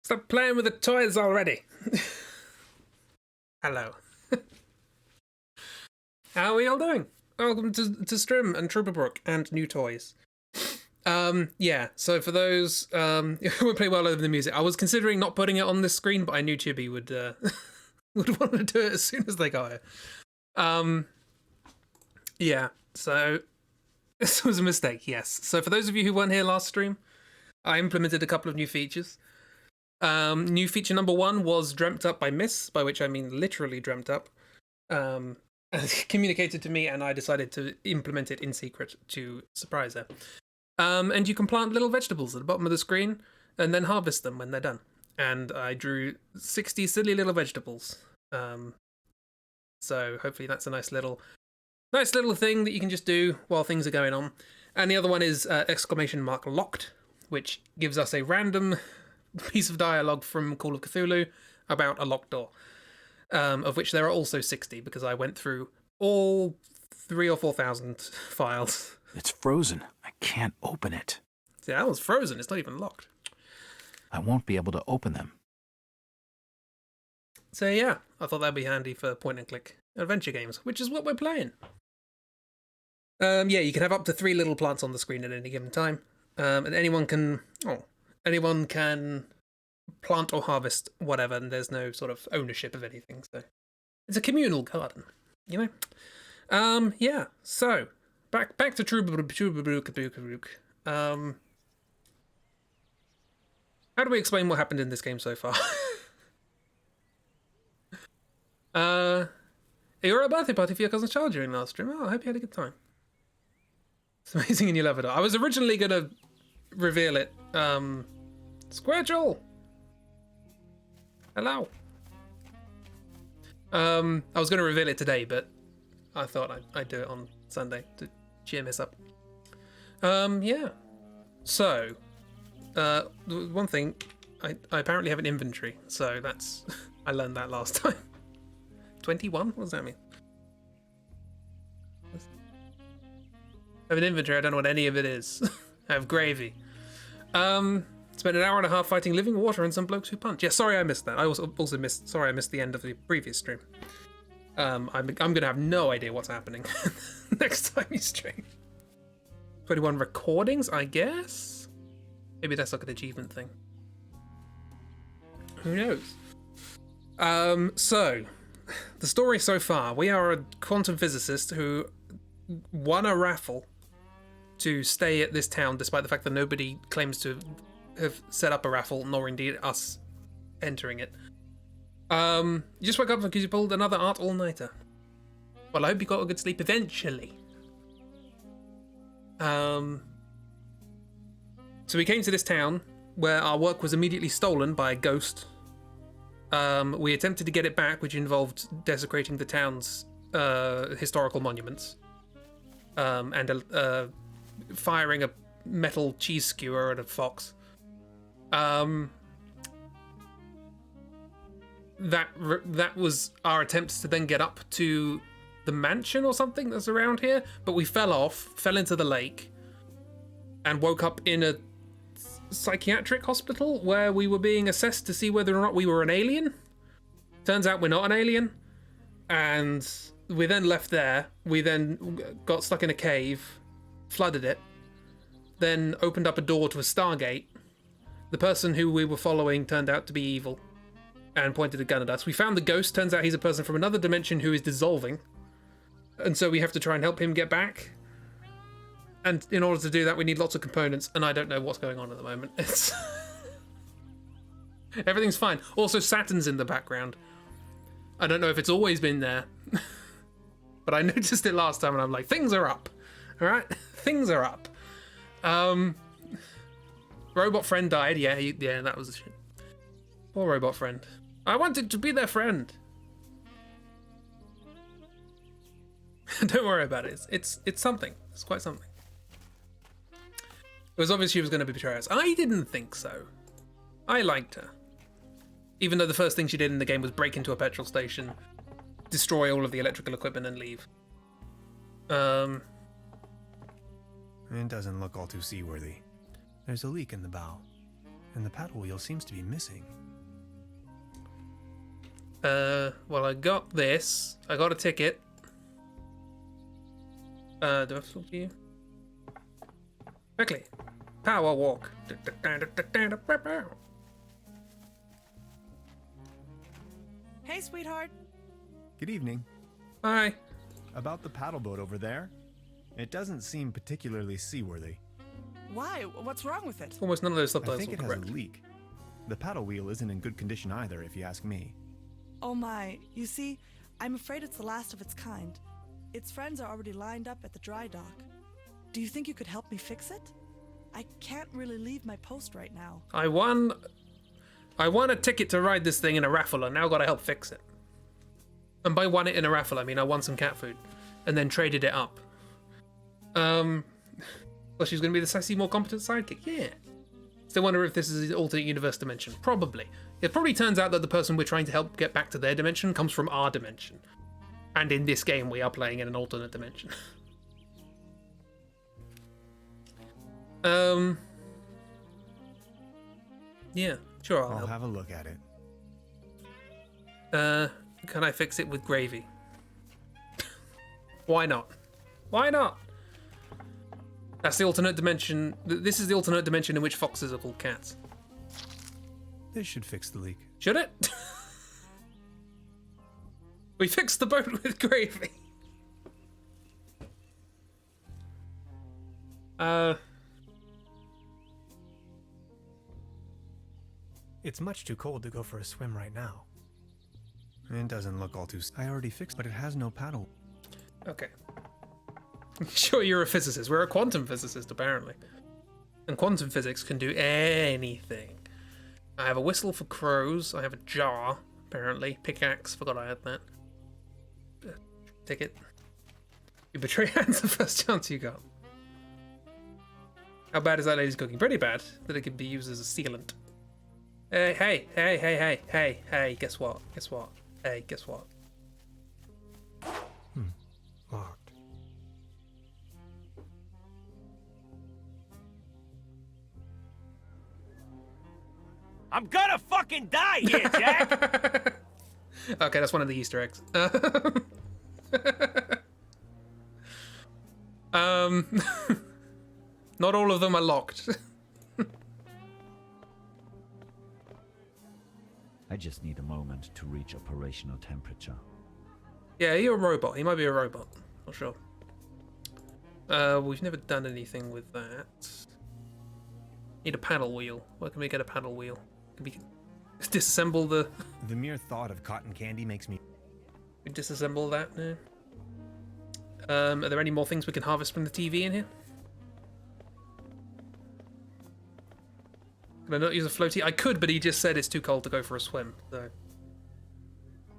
Stop playing with the toys already. Hello. How are we all doing? Welcome to Strim and Trüberbrook and new toys. Yeah, so for those who would play well over the music, I was considering not putting it on this screen, but I knew Chibi would would want to do it as soon as they got it. Yeah, so this was a mistake, yes. So for those of you who weren't here last stream, I implemented a couple of new features. New feature number 1 was Dreamt Up by Miss, by which I mean literally dreamt up. Communicated to me, and I decided to implement it in secret to surprise her. And you can plant little vegetables at the bottom of the screen and then harvest them when they're done. And I drew 60 silly little vegetables. So hopefully that's a nice little thing that you can just do while things are going on. And the other one is exclamation mark locked, which gives us a random piece of dialogue from Call of Cthulhu about a locked door, of which there are also 60 because I went through all 3,000 or 4,000 files. It's frozen. I can't open it. See, that was frozen. It's not even locked. I won't be able to open them. So yeah, I thought that'd be handy for point-and-click adventure games, which is what we're playing. Yeah, you can have up to 3 little plants on the screen at any given time, and anyone can plant or harvest whatever, and there's no sort of ownership of anything. So it's a communal garden, you know. Yeah. So back to Trüberbrook. How do we explain what happened in this game so far? You were at a birthday party for your cousin's child during last stream. Oh, I hope you had a good time. It's amazing, and you love it. I was originally gonna reveal it. Squirtle! Hello. I was going to reveal it today, but I thought I'd do it on Sunday to cheer Miss up. Yeah. So, one thing, I apparently have an inventory, so that's... I learned that last time. 21? What does that mean? I have an inventory, I don't know what any of it is. I have gravy. Spent an hour and a half fighting living water and some blokes who punch. Yeah, sorry I missed that. I also missed. Sorry I missed the end of the previous stream. I'm gonna have no idea what's happening next time you stream. 21 recordings, I guess. Maybe that's like an achievement thing. Who knows? So the story so far: we are a quantum physicist who won a raffle to stay at this town, despite the fact that nobody claims to have set up a raffle, nor indeed us entering it. You just woke up because you pulled another art all-nighter. Well, I hope you got a good sleep eventually. So we came to this town where our work was immediately stolen by a ghost. We attempted to get it back, which involved desecrating the town's historical monuments. And firing a metal cheese skewer at a fox. That was our attempts to then get up to the mansion or something that's around here, but we fell into the lake, and woke up in a psychiatric hospital where we were being assessed to see whether or not we were an alien. Turns out we're not an alien, and we then left there. We then got stuck in a cave, flooded it, then opened up a door to a Stargate. The person who we were following turned out to be evil and pointed a gun at us. We found the ghost. Turns out he's a person from another dimension who is dissolving. And so we have to try and help him get back. And in order to do that, we need lots of components, and I don't know what's going on at the moment. It's everything's fine. Also, Saturn's in the background. I don't know if it's always been there. But I noticed it last time, and I'm like, things are up. All right? Things are up. Robot friend died. Yeah, that was a shit. Poor robot friend. I wanted to be their friend. Don't worry about it. It's something. It's quite something. It was obvious she was going to betray us. I didn't think so. I liked her. Even though the first thing she did in the game was break into a petrol station, destroy all of the electrical equipment, and leave. It doesn't look all too seaworthy. There's a leak in the bow, And the paddle wheel seems to be missing. Well, I got this. I got a ticket. Do I have to talk to you? Quickly. Power walk. Hey, sweetheart. Good evening. Hi. About the paddle boat over there, it doesn't seem particularly seaworthy. Why? What's wrong with it? Almost none of those I subtitles think were it has correct. a leak. The paddle wheel isn't in good condition either, if you ask me. Oh my. You see, I'm afraid it's the last of its kind. Its friends are already lined up at the dry dock. Do you think you could help me fix it? I can't really leave my post right now. I won a ticket to ride this thing in a raffle, and now got to help fix it. And by won it in a raffle, I mean I won some cat food, and then traded it up. Well, she's going to be the sassy, more competent sidekick. Yeah. Still wonder if this is the alternate universe dimension. Probably. It probably turns out that the person we're trying to help get back to their dimension comes from our dimension. And in this game, we are playing in an alternate dimension. Yeah, sure. I'll I'll help. have a look at it. Can I fix it with gravy? Why not? Why not? That's the alternate dimension. This is the alternate dimension in which foxes are called cats. This should fix the leak. Should it? We fixed the boat with gravy. It's much too cold to go for a swim right now. It doesn't look all too... I already fixed, but it has no paddle. Okay. Sure, you're a physicist. We're a quantum physicist, apparently. And quantum physics can do anything. I have a whistle for crows. I have a jar, apparently. Pickaxe. Forgot I had that. Ticket. You betray hands the first chance you got. How bad is that lady's cooking? Pretty bad. That it can be used as a sealant. Hey, guess what? Guess what? Hey, guess what? Locked. I'm gonna fucking die here, Jack! Okay, that's one of the Easter eggs. Not all of them are locked. I just need a moment to reach operational temperature. Yeah, you're a robot. He might be a robot. Not sure. We've never done anything with that. Need a paddle wheel. Where can we get a paddle wheel? Can we disassemble the... The mere thought of cotton candy makes me... We disassemble that now. Are there any more things we can harvest from the TV in here? Can I not use a floaty? I could, but he just said it's too cold to go for a swim. So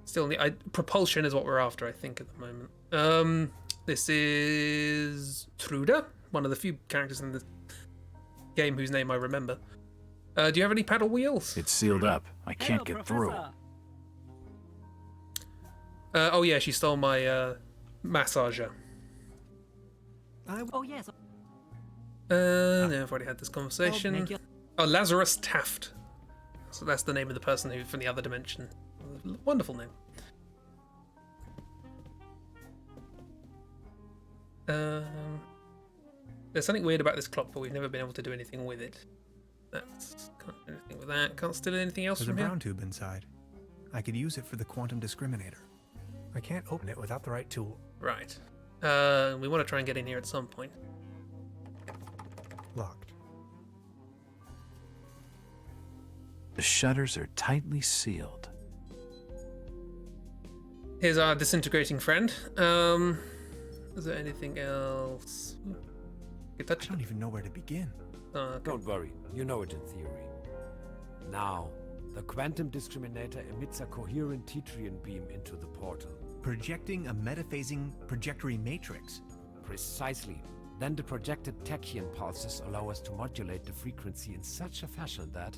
still need... propulsion is what we're after, I think, at the moment. This is Truda, one of the few characters in the game whose name I remember. Do you have any paddle wheels? It's sealed up. I can't get through. Oh yeah, she stole my massager. Oh, yes. No, I've already had this I'll conversation. make you- Oh, Lazarus Taft. So that's the name of the person who from the other dimension. Wonderful name. There's something weird about this clock, but we've never been able to do anything with it. That's can't do anything with that. Can't steal anything else There's a from here. brown tube inside. I could use it for the quantum discriminator. I can't open it without the right tool. Right. We want to try and get in here at some point. Locked. The shutters are tightly sealed. Here's our disintegrating friend. Is there anything else? Good I touch. don't even know where to begin. Okay. Don't worry, you know it in theory. Now, the quantum discriminator emits a coherent Tetrian beam into the portal. Projecting a metaphasing trajectory matrix. Precisely. Then the projected tachyon pulses allow us to modulate the frequency in such a fashion that...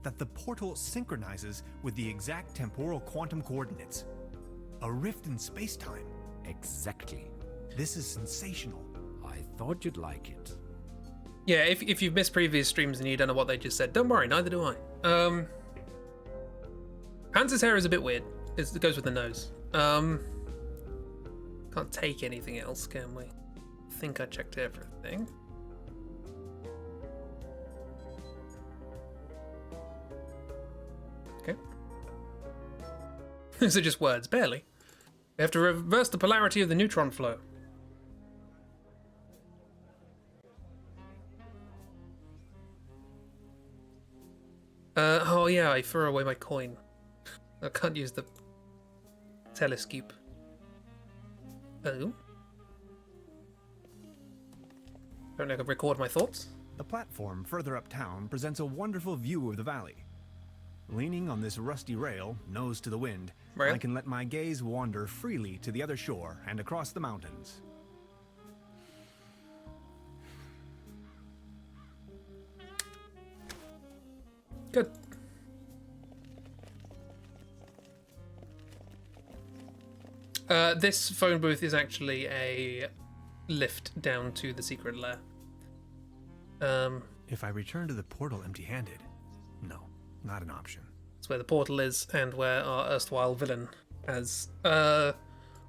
That the portal synchronizes with the exact temporal quantum coordinates. A rift in space-time. Exactly. This is sensational. I thought you'd like it. Yeah, if you've missed previous streams and you don't know what they just said, don't worry, neither do I. Hans's hair is a bit weird. It goes with the nose. Can't take anything else, can we? I think I checked everything. Okay. These are just words, barely. We have to reverse the polarity of the neutron flow. Oh yeah, I threw away my coin. I can't use the telescope. Oh. Don't I can record my thoughts? The platform further uptown presents a wonderful view of the valley. Leaning on this rusty rail, nose to the wind, Rail? I can let my gaze wander freely to the other shore and across the mountains. Good. This phone booth is actually a lift down to the secret lair. If I return to the portal empty-handed, no, not an option. It's where the portal is and where our erstwhile villain has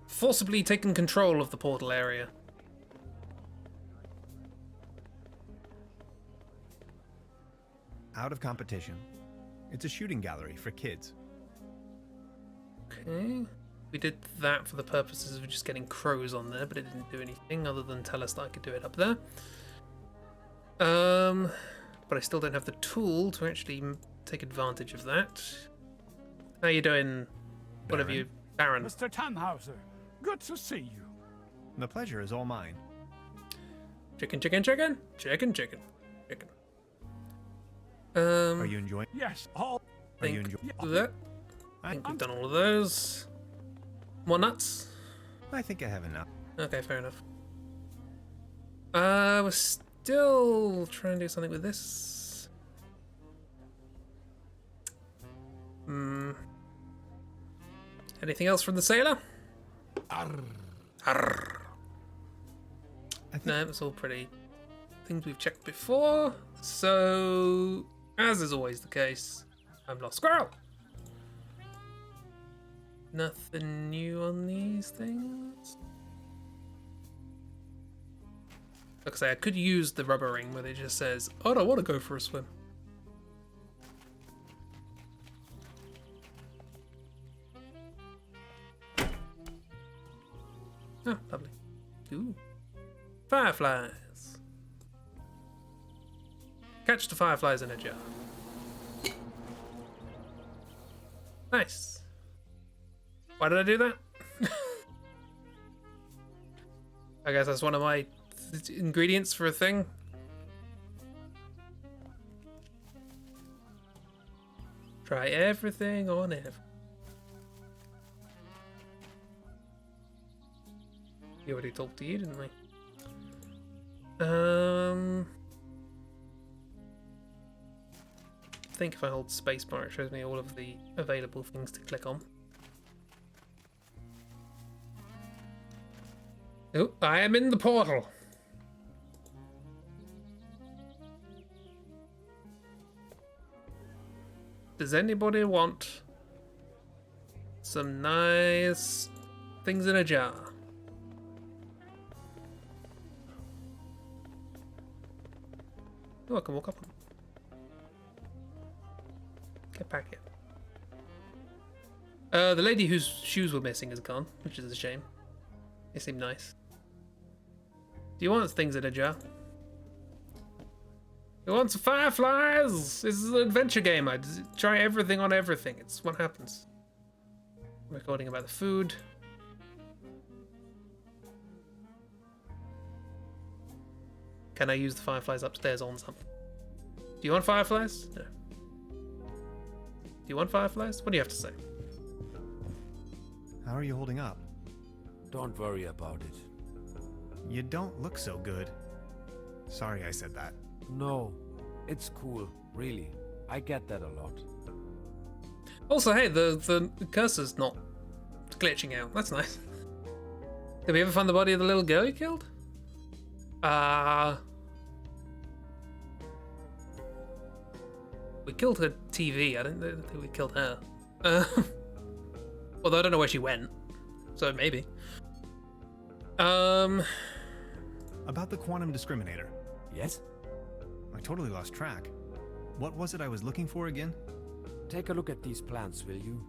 forcibly taken control of the portal area. Out of competition. It's a shooting gallery for kids. Okay. We did that for the purposes of just getting crows on there, but it didn't do anything other than tell us that I could do it up there. But I still don't have the tool to actually take advantage of that. How you doing? What have you, Baron? Mr. Tannhauser, good to see you. The pleasure is all mine. Chicken, chicken, chicken, chicken, chicken, chicken. Are you enjoying? Yes, all. Are you Think enjoying? that. I think we've done all of those. More nuts? I think I have enough. Okay, fair enough. We're still trying to do something with this. Anything else from the sailor? Arr. No, it's all pretty things we've checked before. So, as is always the case, I'm lost squirrel. Nothing new on these things. Like I say, I could use the rubber ring where it just says, "Oh, I don't want to go for a swim." Oh, lovely. Ooh. Fireflies. Catch the fireflies in a jar. Nice. Why did I do that? I guess that's one of my ingredients for a thing. Try everything on everything. We already talked to you, didn't we? I think if I hold spacebar, it shows me all of the available things to click on. Oh, I am in the portal. Does anybody want some nice things in a jar? Oh, I can walk up. Get back here. The lady whose shoes were missing is gone, which is a shame. They seem nice. Do you want things in a jar? You want some fireflies? This is an adventure game. I try everything on everything. It's what happens. Recording about the food. Can I use the fireflies upstairs on something? Do you want fireflies? No. Do you want fireflies? What do you have to say? How are you holding up? Don't worry about it. You don't look so good. Sorry I said that. No, it's cool, really. I get that a lot. Also, hey, the cursor's not glitching out. That's nice. Did we ever find the body of the little girl you killed? We killed her TV. I don't think we killed her. Although I don't know where she went. So maybe. About the quantum discriminator. Yes? I totally lost track. What was it I was looking for again? Take a look at these plans, will you?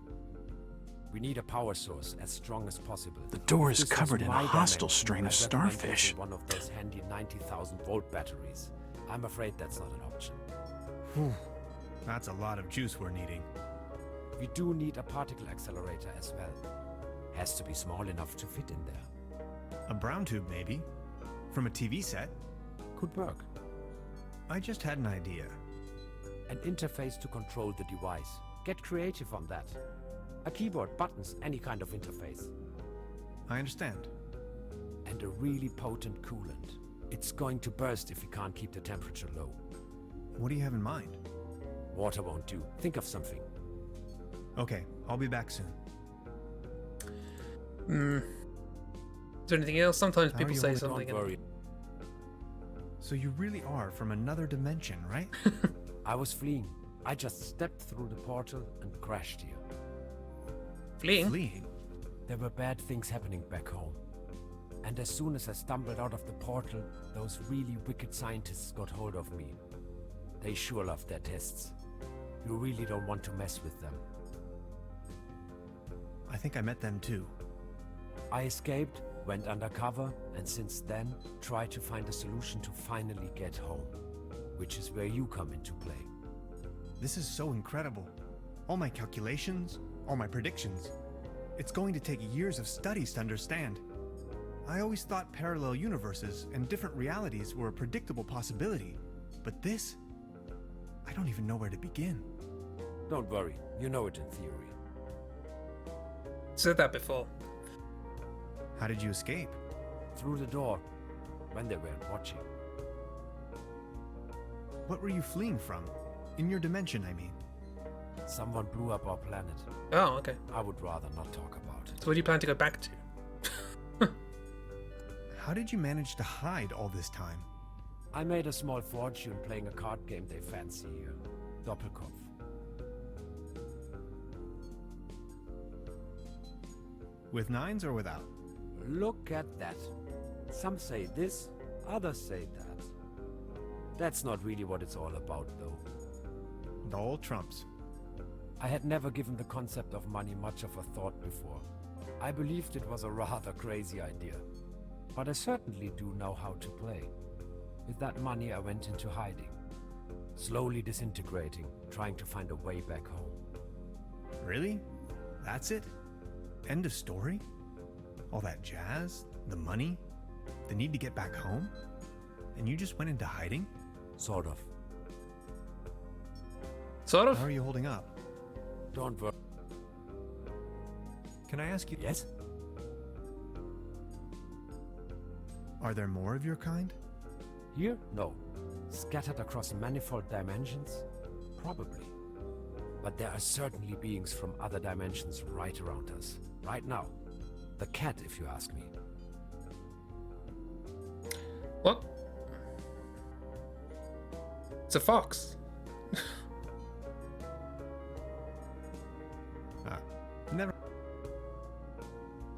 We need a power source as strong as possible. The door is This was covered in a my hostile dimension. strain of I recommend starfish. using one of those handy 90,000 volt batteries. I'm afraid that's not an option. Whew. That's a lot of juice we're needing. We do need a particle accelerator as well. Has to be small enough to fit in there. A brown tube, maybe? From a TV set? Could work. I just had an idea. An interface to control the device. Get creative on that. A keyboard, buttons, any kind of interface. I understand. And a really potent coolant. It's going to burst if we can't keep the temperature low. What do you have in mind? Water won't do. Think of something. Okay, I'll be back soon. Is there anything else? Sometimes How people are you say holding- something. Don't worry. So you really are from another dimension, right? I was fleeing. I just stepped through the portal and crashed here. Fleeing? Fleeing? There were bad things happening back home. And as soon as I stumbled out of the portal, those really wicked scientists got hold of me. They sure love their tests. You really don't want to mess with them. I think I met them too. I escaped, went undercover, and since then, tried to find a solution to finally get home. Which is where you come into play. This is so incredible. All my calculations, all my predictions. It's going to take years of studies to understand. I always thought parallel universes and different realities were a predictable possibility. But this? I don't even know where to begin. Don't worry, you know it in theory. Said that before. How did you escape? Through the door, when they weren't watching. What were you fleeing from? In your dimension, I mean. Someone blew up our planet. Oh, okay. I would rather not talk about it. So where do you plan to go back to? How did you manage to hide all this time? I made a small fortune playing a card game they fancy here. Doppelkopf. With nines or without? Look at that. Some say this, others say that. That's not really what it's all about, though. The old trumps. I had never given the concept of money much of a thought before. I believed it was a rather crazy idea. But I certainly do know how to play. With that money, I went into hiding. Slowly disintegrating, trying to find a way back home. Really? That's it? End of story? All that jazz? The money? The need to get back home? And you just went into hiding? Sort of. Sort of? How are you holding up? Don't worry. Can I ask you? Yes? Are there more of your kind? Here? No. Scattered across manifold dimensions? Probably. But there are certainly beings from other dimensions right around us. Right now. The cat, if you ask me. What? It's a fox. Never.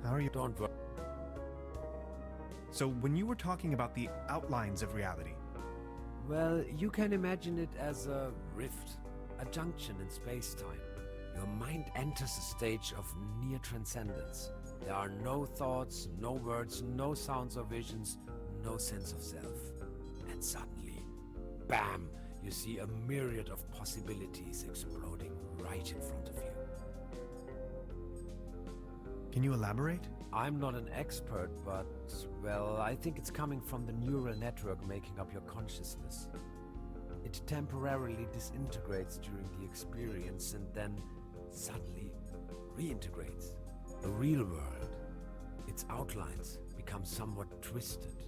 How are you? Don't worry. So when you were talking about the outlines of reality, Well, you can imagine it as a rift, a junction in space-time. Your mind enters a stage of near transcendence. There are no thoughts, no words, no sounds or visions, no sense of self. And suddenly, bam, you see a myriad of possibilities exploding right in front of you. can you elaborate? I'm not an expert, but, well, I think it's coming from the neural network making up your consciousness. It temporarily disintegrates during the experience and then suddenly reintegrates. The real world, its outlines become somewhat twisted,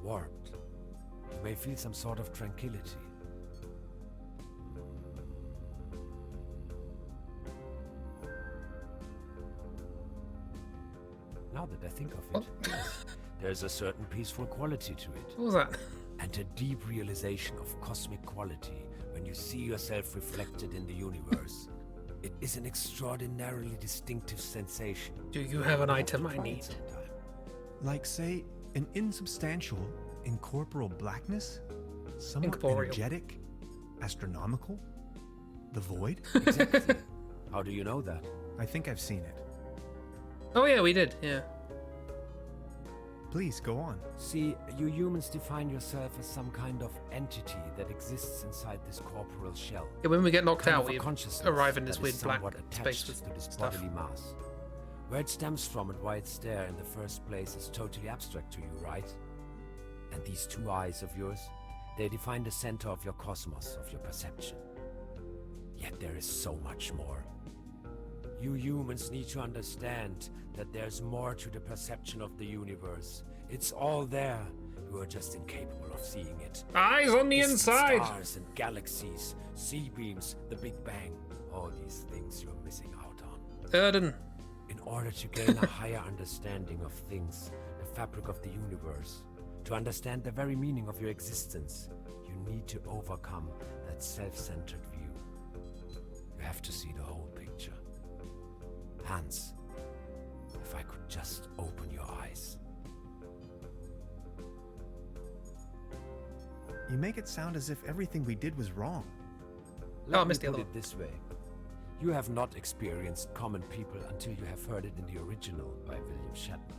warped. You may feel some sort of tranquility. Now that I think of it, yes, there's a certain peaceful quality to it. What was that? And a deep realization of cosmic quality, When you see yourself reflected in the universe, it is an extraordinarily distinctive sensation. Do you have an item I Try it need? sometime. Like, say, an insubstantial, incorporeal blackness? Somewhat Incorporeal. energetic? Astronomical? The void? Exactly. How do you know that? I think I've seen it. Oh yeah, we did. Yeah. Please, go on. See, you humans define yourself as some kind of entity that exists inside this corporeal shell. Yeah, when we get knocked Kind out, of a we consciousness arrive in this that weird is black somewhat space attached with to this stuff. bodily mass. Where it stems from and why it's there in the first place is totally abstract to you, right? And these two eyes of yours, they define the center of your cosmos, of your perception. Yet there is so much more. You humans need to understand that there's more to the perception of the universe. It's all there. You are just incapable of seeing it. Eyes on the Distant inside. Stars and galaxies, sea beams, the Big Bang. All these things you're missing out on. Erden. In order to gain a higher understanding of things, the fabric of the universe, to understand the very meaning of your existence, you need to overcome that self-centered view. You have to see the whole picture. Hans, if I could just open your eyes. You make it sound as if everything we did was wrong. Let I me missed the put other it this way. You have not experienced common people until you have heard it in the original by William Shatner.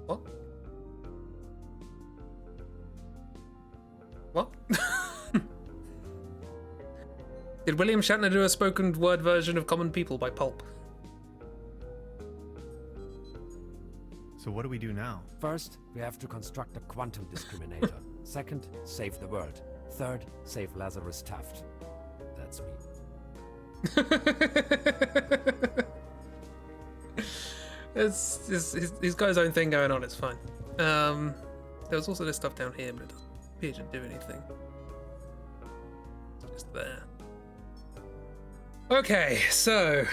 What? What? Did William Shatner do a spoken word version of Common People by Pulp? So what do we do now? First, we have to construct a quantum discriminator. Second, save the world. Third, save Lazarus Taft. That's me. He's got his own thing going on, it's fine. There was also this stuff down here, but it doesn't appear to do anything. It's just there. Okay, so...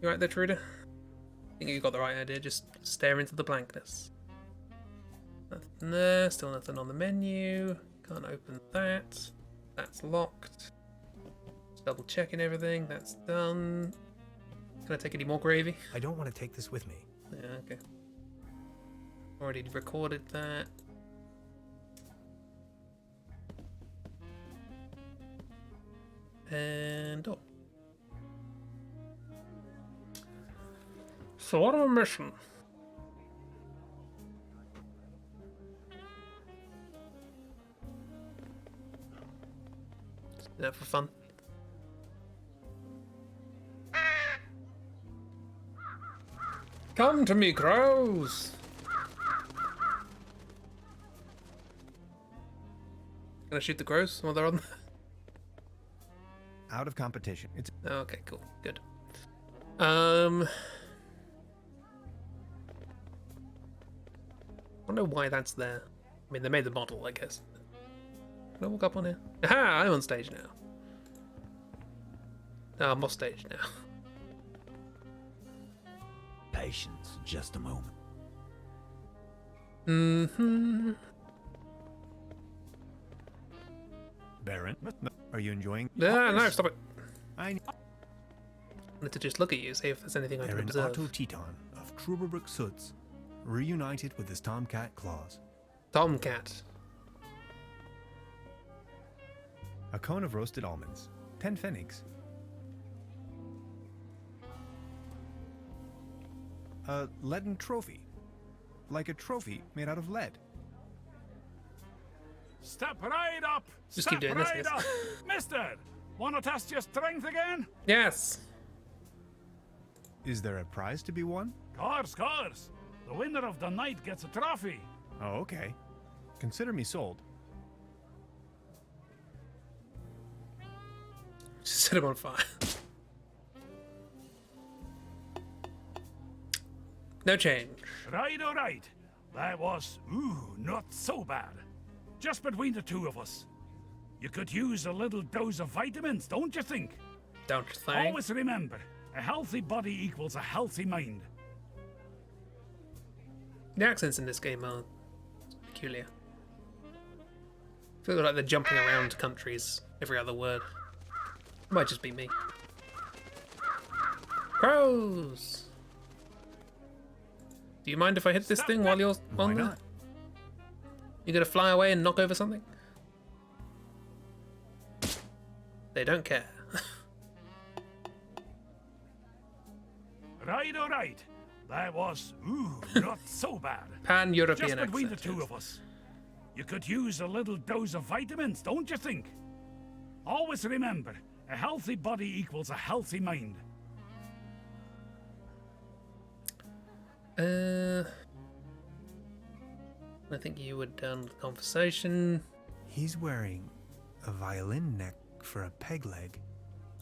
You right there, Truda? I think you got the right idea, just stare into the blankness. Nothing there, still nothing on the menu. Can't open that. That's locked. Just double checking everything, that's done. Can I take any more gravy? I don't want to take this with me. Yeah, okay. Already recorded that. And oh. So what am I missing? Just do that for fun. Come to me, crows! Gonna shoot the crows while they're on. Out of competition. It's Okay, cool, good. I don't know why that's there. I mean, they made the model, I guess. Can I walk up on here? Aha! I'm on stage now. No, I'm off stage now. Patience, just a moment. Mm-hmm. Baron. Are you enjoying? Yeah, no, stop it. I I wanted to just look at you, see if there's anything I can Baron observe. Otto Teton of Trüberbrook Suds, reunited with his tomcat claws. Tomcat. A cone of roasted almonds. 10 pfennigs. A leaden trophy. Like a trophy made out of lead. Step right up! Just Step keep doing this, right yes. up! Mister, wanna test your strength again? Yes! Is there a prize to be won? Course. The winner of the night gets a trophy. Oh, okay. Consider me sold. Just set him on fire. No change. Right, all right. That was, not so bad. Just between the two of us. You could use a little dose of vitamins, don't you think? Don't you think? Always remember, a healthy body equals a healthy mind. The accents in this game are peculiar. Feel like they're jumping around countries every other word. It might just be me. Crows! Do you mind if I hit this thing while you're on there? not? You gonna fly away and knock over something? They don't care. Right, all right. That was, not so bad. Pan-European Just between the accent. two of us. You could use a little dose of vitamins, don't you think? Always remember, a healthy body equals a healthy mind. I think you were done with the conversation. He's wearing a violin neck for a peg leg.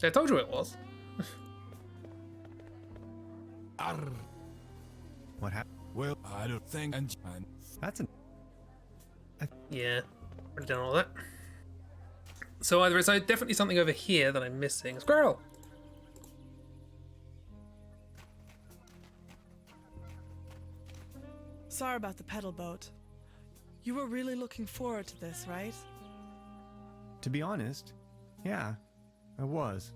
I told you it was. What happened? Well, I don't think That's an. Yeah, already done all that. So either it's definitely something over here that I'm missing. Squirrel! Sorry about the pedal boat. You were really looking forward to this, right? To be honest, yeah, I was.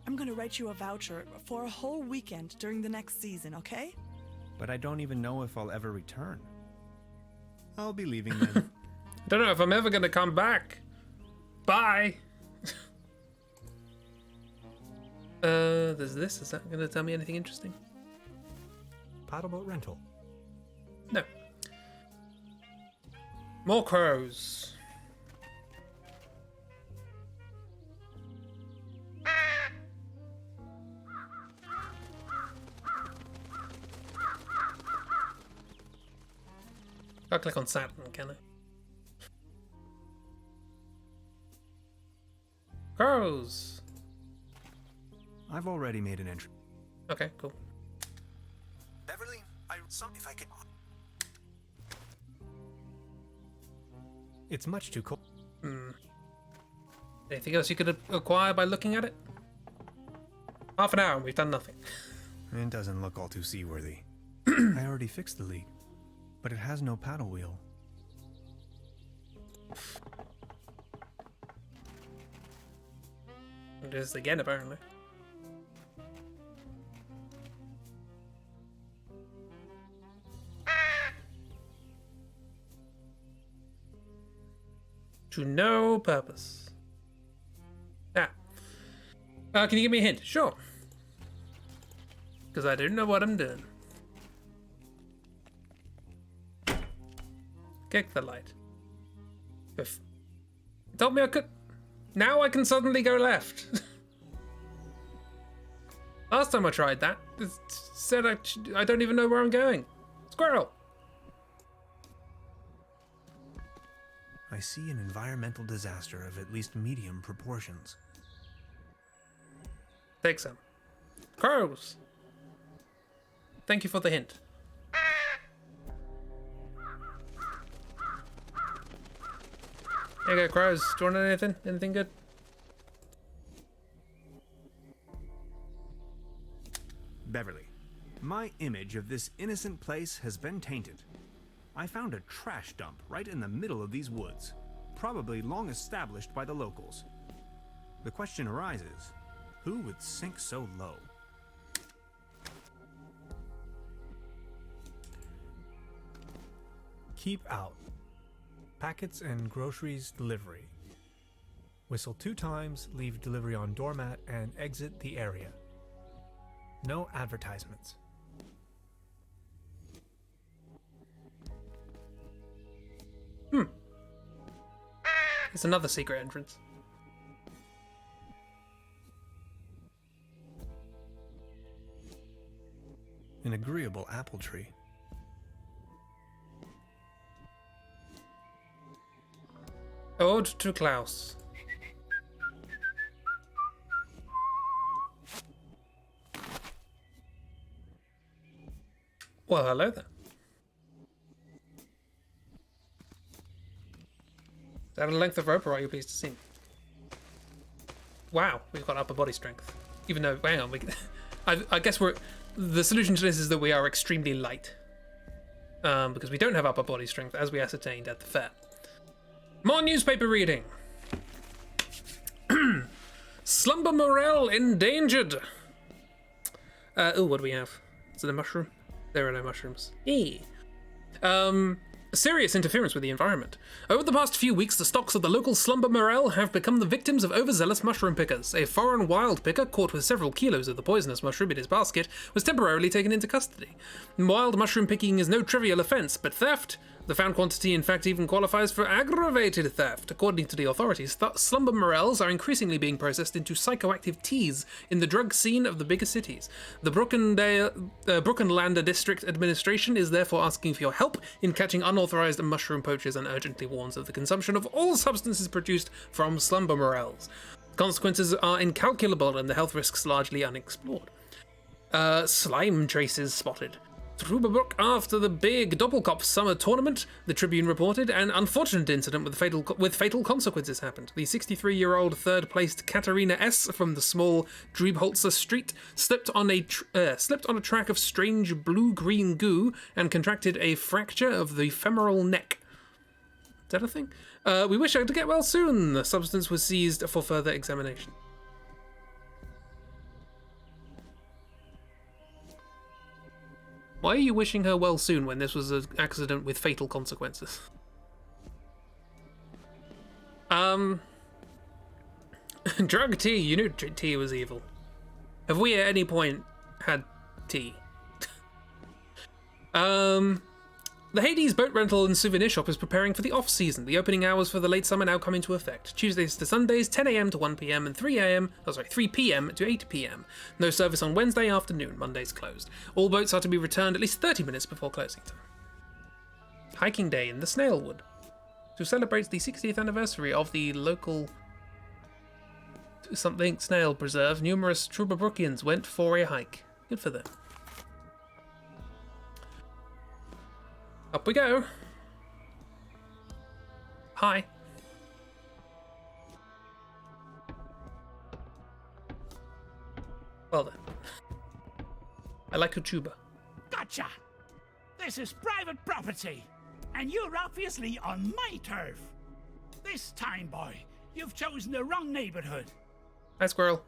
I'm gonna write you a voucher for a whole weekend during the next season, okay? But I don't even know if I'll ever return. I'll be leaving then. I don't know if I'm ever gonna come back. Bye! There's this. Is that gonna tell me anything interesting? Paddleboat rental. No. More crows. I'll click on Saturn, can I? Crows! I've already made an entry. Okay, cool. Beverly, if I could. It's much too cold. Anything else you could acquire by looking at it? Half an hour and we've done nothing. It doesn't look all too seaworthy. I already fixed the leak, but it has no paddle wheel. It is again, apparently. To no purpose. Ah. Can you give me a hint? Sure. Because I don't know what I'm doing. Kick the light. If told me I could. Now I can suddenly go left. Last time I tried that, it said I don't even know where I'm going. Squirrel. I see an environmental disaster of at least medium proportions. Take some. Crows. Thank you for the hint. There you go, crows. Do you want anything? Anything good? Beverly, my image of this innocent place has been tainted. I found a trash dump right in the middle of these woods, probably long established by the locals. The question arises, who would sink so low? Keep out. Packets and groceries delivery. Whistle 2 times, leave delivery on doormat, and exit the area. No advertisements. It's another secret entrance. An agreeable apple tree. Ode to Klaus. Well, hello there. Is that a length of rope, or are you pleased to see me? Wow, we've got upper body strength. Even though, hang on, I guess the solution to this is that we are extremely light. Because we don't have upper body strength, as we ascertained at the fair. More newspaper reading. Slumber morale endangered. What do we have? Is it a mushroom? There are no mushrooms. Serious interference with the environment. Over the past few weeks, the stocks of the local slumber morel have become the victims of overzealous mushroom pickers. A foreign wild picker, caught with several kilos of the poisonous mushroom in his basket, was temporarily taken into custody. Wild mushroom picking is no trivial offence, but theft? The found quantity, in fact, even qualifies for aggravated theft. According to the authorities, slumber morels are increasingly being processed into psychoactive teas in the drug scene of the bigger cities. The Brookenlander District Administration is therefore asking for your help in catching unauthorized mushroom poachers and urgently warns of the consumption of all substances produced from slumber morels. Consequences are incalculable and the health risks largely unexplored. Slime traces spotted. Trüberbrook after the big Doppelkopf summer tournament, the Tribune reported, an unfortunate incident with fatal consequences happened. The 63-year-old third-placed Katharina S. from the small Driebholzer Street slipped on a track of strange blue-green goo and contracted a fracture of the femoral neck. Is that a thing? We wish her to get well soon. The substance was seized for further examination. Why are you wishing her well soon when this was an accident with fatal consequences? Drug tea. You knew tea was evil. Have we at any point had tea? The Hades boat rental and souvenir shop is preparing for the off-season. The opening hours for the late summer now come into effect. Tuesdays to Sundays, 10 a.m. to 1 p.m. and 3 p.m. to 8 p.m. No service on Wednesday afternoon. Mondays closed. All boats are to be returned at least 30 minutes before closing time. Hiking day in the Snailwood. To celebrate the 60th anniversary of the local something snail preserve, numerous Trüberbrookians went for a hike. Good for them. Up we go. Hi. Well then. I like a tuba. Gotcha! This is private property, and you're obviously on my turf. This time, boy, you've chosen the wrong neighborhood. Hi, squirrel.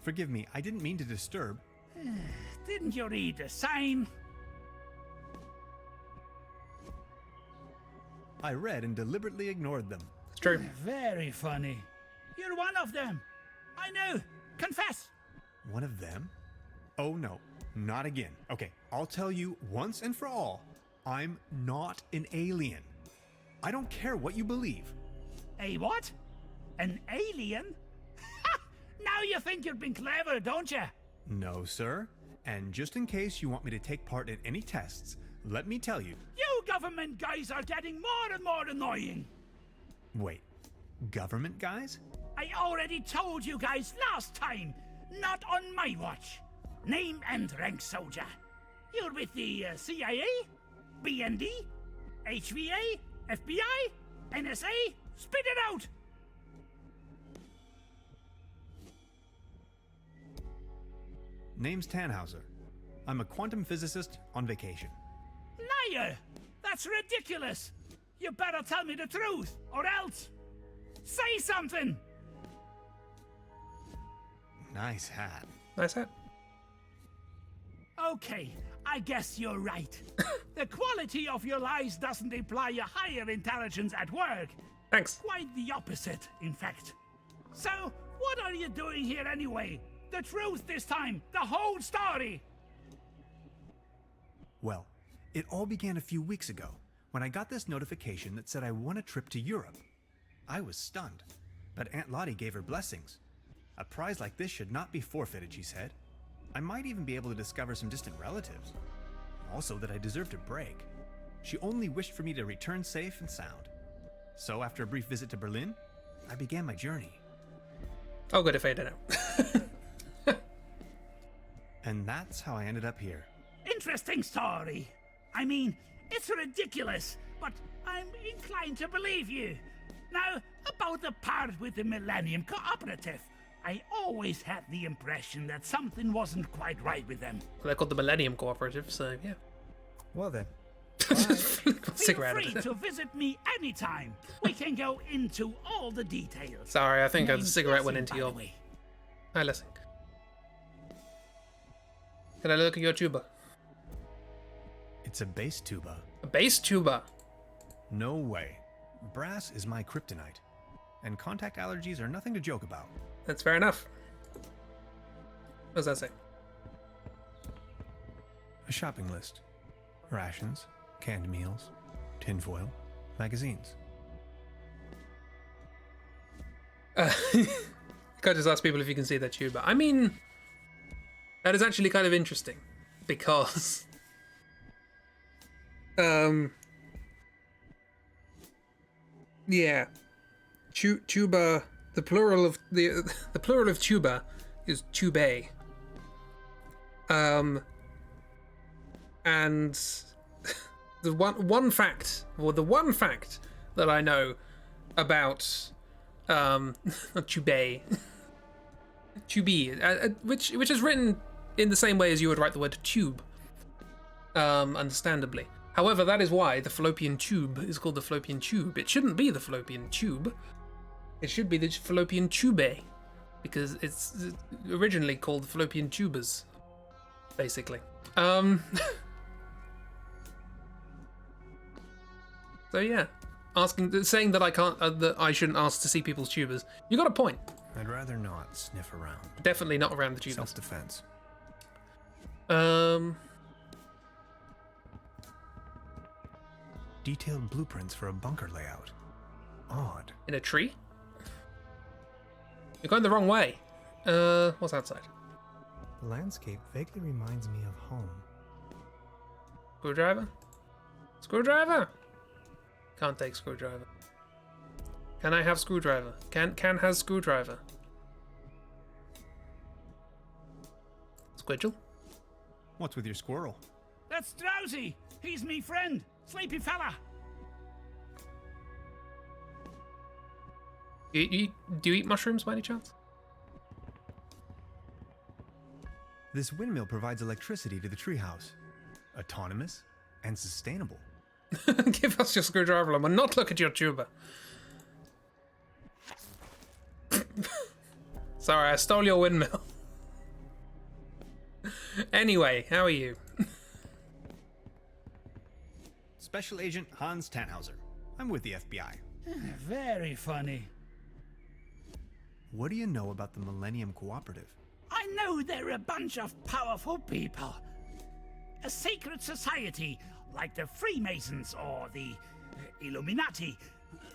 Forgive me, I didn't mean to disturb. Didn't you read the sign? I read and deliberately ignored them. It's true. Very funny. You're one of them. I know. Confess. One of them? Oh no, not again. Okay, I'll tell you once and for all, I'm not an alien. I don't care what you believe. A what? An alien? Ha! Now you think you've been clever, don't you? No, sir. And just in case you want me to take part in any tests, let me tell you. You government guys are getting more and more annoying. Wait, government guys? I already told you guys last time. Not on my watch. Name and rank, soldier. You're with the CIA? BND? HVA? FBI? NSA? Spit it out! Name's Tannhauser. I'm a quantum physicist on vacation. Liar! That's ridiculous! You better tell me the truth, or else... Say something! Nice hat. Nice hat. Okay, I guess you're right. The quality of your lies doesn't imply a higher intelligence at work. Thanks. Quite the opposite, in fact. So, what are you doing here anyway? The truth this time, the whole story! Well, it all began a few weeks ago, when I got this notification that said I won a trip to Europe. I was stunned, but Aunt Lottie gave her blessings. A prize like this should not be forfeited, she said. I might even be able to discover some distant relatives. Also that I deserved a break. She only wished for me to return safe and sound. So after a brief visit to Berlin, I began my journey. Oh, good, it faded out. And that's how I ended up here. Interesting story. I mean, it's ridiculous, but I'm inclined to believe you. Now, about the part with the Millennium Cooperative. I always had the impression that something wasn't quite right with them. They're called the Millennium Cooperative, so yeah. Well then, Feel Cigarette. free to visit me anytime. We can go into all the details. Sorry, I think a Name's cigarette went Blessing, into by your... the way. Hi, listen. Can I look at your tuba? It's a bass tuba. A bass tuba. No way. Brass is my kryptonite. And contact allergies are nothing to joke about. That's fair enough. What does that say? A shopping list. Rations, canned meals, tinfoil, magazines. Can't just ask people if you can see their tuba. I mean, that is actually kind of interesting because, yeah, tuba. The plural of the plural of tuba is tubae. And the one fact that I know about tubae, which is written in the same way as you would write the word tube, understandably. However, that is why the fallopian tube is called the fallopian tube. It shouldn't be the fallopian tube. It should be the fallopian tubae, because it's originally called fallopian tubers, basically. So yeah, saying that I shouldn't ask to see people's tubers. You got a point. I'd rather not sniff around. Definitely not around the tubers. Self-defense. Detailed blueprints for a bunker layout. Odd. In a tree? You're going the wrong way. What's outside? The landscape vaguely reminds me of home. Screwdriver? Screwdriver? Can't take screwdriver. Can I have screwdriver? Can has screwdriver. Squidgel? What's with your squirrel? That's Drowsy. He's me friend, sleepy fella. Do you eat mushrooms by any chance? This windmill provides electricity to the treehouse. Autonomous and sustainable. Give us your screwdriver and not look at your tuba. Sorry, I stole your windmill. Anyway, how are you? Special Agent Hans Tannhauser. I'm with the FBI. Very funny. What do you know about the Millennium Cooperative? I know they're a bunch of powerful people. A secret society, like the Freemasons or the Illuminati.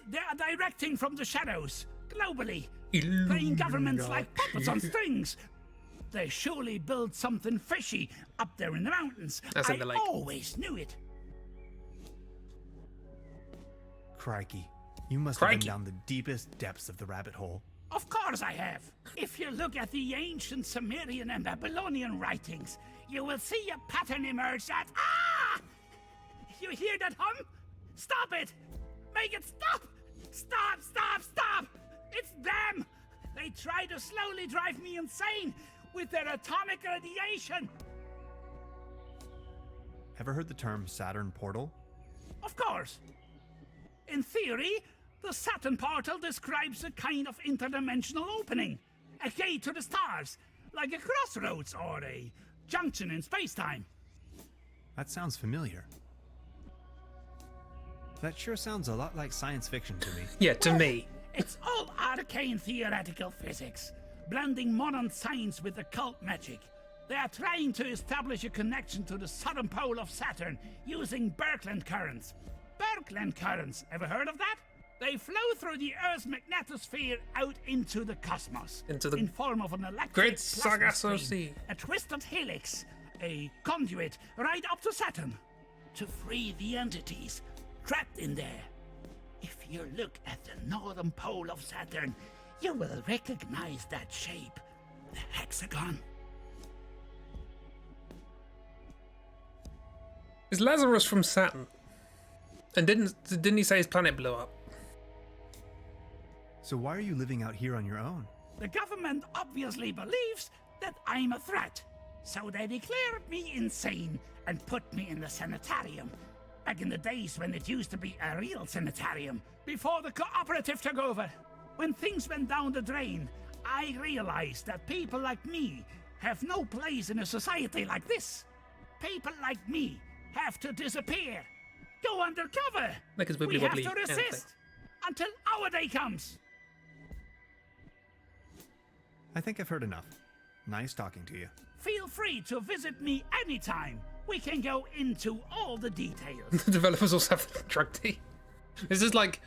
They're directing from the shadows, globally, playing governments like puppets on strings. They surely build something fishy up there in the mountains. That's in the lake. I always knew it. Crikey. You must have been down the deepest depths of the rabbit hole. Of course I have. If you look at the ancient Sumerian and Babylonian writings, you will see a pattern emerge that... Ah! You hear that hum? Stop it! Make it stop! Stop, stop, stop! It's them! They try to slowly drive me insane with their atomic radiation! Ever heard the term Saturn portal? Of course. In theory, the Saturn portal describes a kind of interdimensional opening. A gate to the stars, like a crossroads or a junction in space-time. That sounds familiar. That sure sounds a lot like science fiction to me. Yeah, to me. It's all arcane theoretical physics, blending modern science with occult magic. They are trying to establish a connection to the southern pole of Saturn using Birkeland currents. Birkeland currents, ever heard of that? They flow through the Earth's magnetosphere out into the cosmos. In form of an electric Great plasma Saga stream, a twisted helix, a conduit right up to Saturn, to free the entities trapped in there. If you look at the northern pole of Saturn, you will recognize that shape, the hexagon. Is Lazarus from Saturn? And didn't he say his planet blew up? So why are you living out here on your own? The government obviously believes that I'm a threat, so they declared me insane and put me in the sanitarium. Back in the days when it used to be a real sanitarium, before the cooperative took over. When things went down the drain, I realized that people like me have no place in a society like this. People like me have to disappear. Go undercover. Like his We wibbly have wobbly to hand thing. resist until our day comes. I think I've heard enough. Nice talking to you. Feel free to visit me anytime. We can go into all the details. The developers also have the drug tea. This is like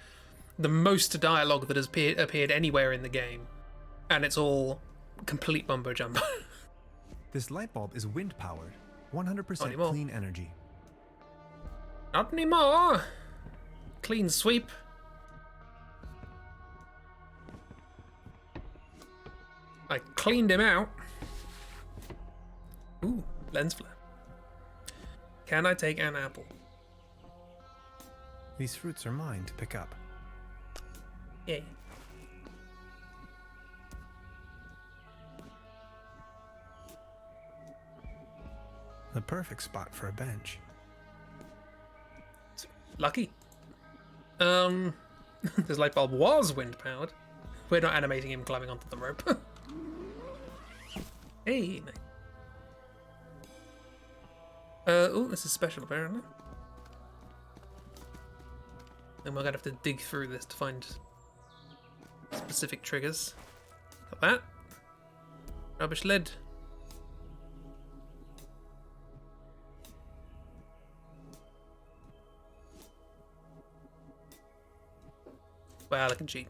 the most dialogue that has appeared anywhere in the game, and it's all complete mumbo jumbo. This light bulb is wind powered. 100% anymore. clean energy. Not anymore. Clean sweep. I cleaned him out. Ooh, lens flare. Can I take an apple? These fruits are mine to pick up. Yay. The perfect spot for a bench. Lucky. This light bulb was wind powered. We're not animating him climbing onto the rope. Hey. Oh, this is special apparently. And we're gonna have to dig through this to find specific triggers. Got that. Rubbish lid. Well, I can cheat.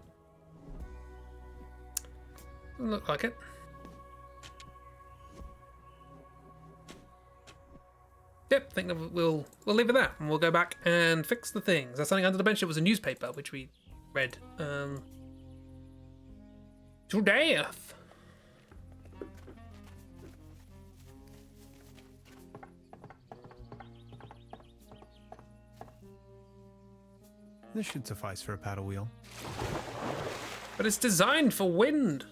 Doesn't look like it. Yep, I think that we'll leave it at that, and we'll go back and fix the things. There's something under the bench. It was a newspaper which we read. To death. This should suffice for a paddle wheel. But it's designed for wind.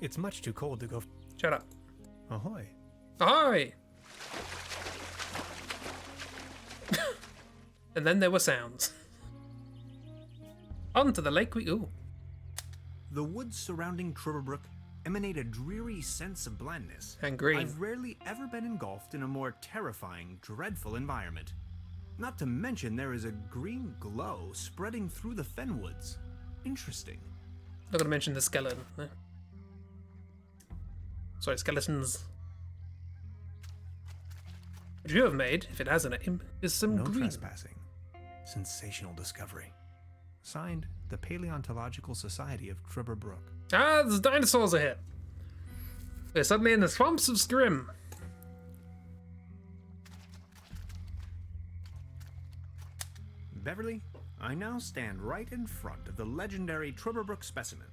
It's much too cold to go. Shut up. Ahoy. Ahoy! And then there were sounds. Onto the lake we... Ooh. The woods surrounding Trüberbrook emanate a dreary sense of blandness. And green. I've rarely ever been engulfed in a more terrifying, dreadful environment. Not to mention there is a green glow spreading through the fenwoods. Interesting. Not gonna mention the skeleton. No. Sorry, skeletons. What you have made, if it has a name, is some No green. trespassing. Sensational discovery. Signed, the Paleontological Society of Trüberbrook. Ah, the dinosaurs are here. We're suddenly in the swamps of Scrim. Beverly, I now stand right in front of the legendary Trüberbrook specimen.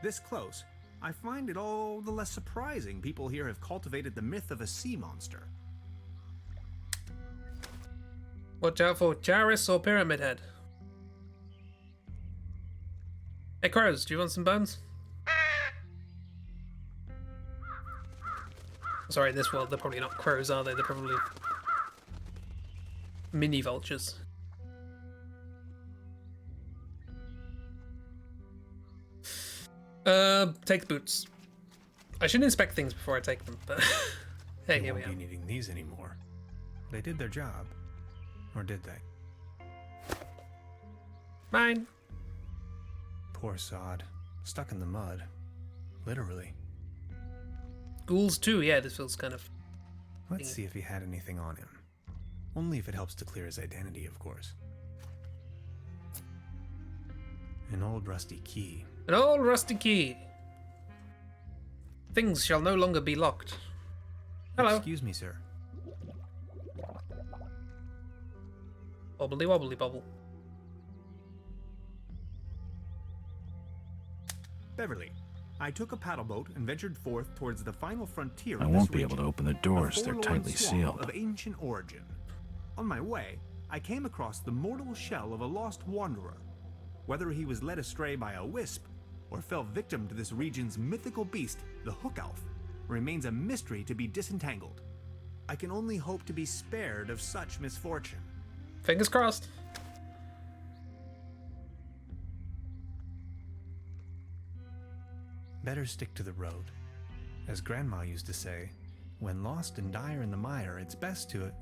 This close, I find it all the less surprising people here have cultivated the myth of a sea monster. Watch out for Charis or Pyramid Head. Hey crows, do you want some bones? Sorry, in this world they're probably not crows, are they? They're probably mini vultures. Take the boots. I should inspect things before I take them, but hey, They here we won't are. be needing these anymore. They did their job. Or did they? Mine. Poor sod. Stuck in the mud. Literally. Ghouls too, yeah, this feels kind of... Let's see if he had anything on him. Only if it helps to clear his identity, of course. An old rusty key. An old rusty key. Things shall no longer be locked. Hello. Excuse me, sir. Wobbly wobbly bobble. Beverly, I took a paddle boat and ventured forth towards the final frontier I of won't this be able to region, open the a doors. They're forlorn tightly swamp sealed. of ancient origin. On my way, I came across the mortal shell of a lost wanderer. Whether he was led astray by a wisp or fell victim to this region's mythical beast, the Hook Elf, remains a mystery to be disentangled. I can only hope to be spared of such misfortune. Fingers crossed. Better stick to the road. As Grandma used to say, when lost and dire in the mire, it's best to...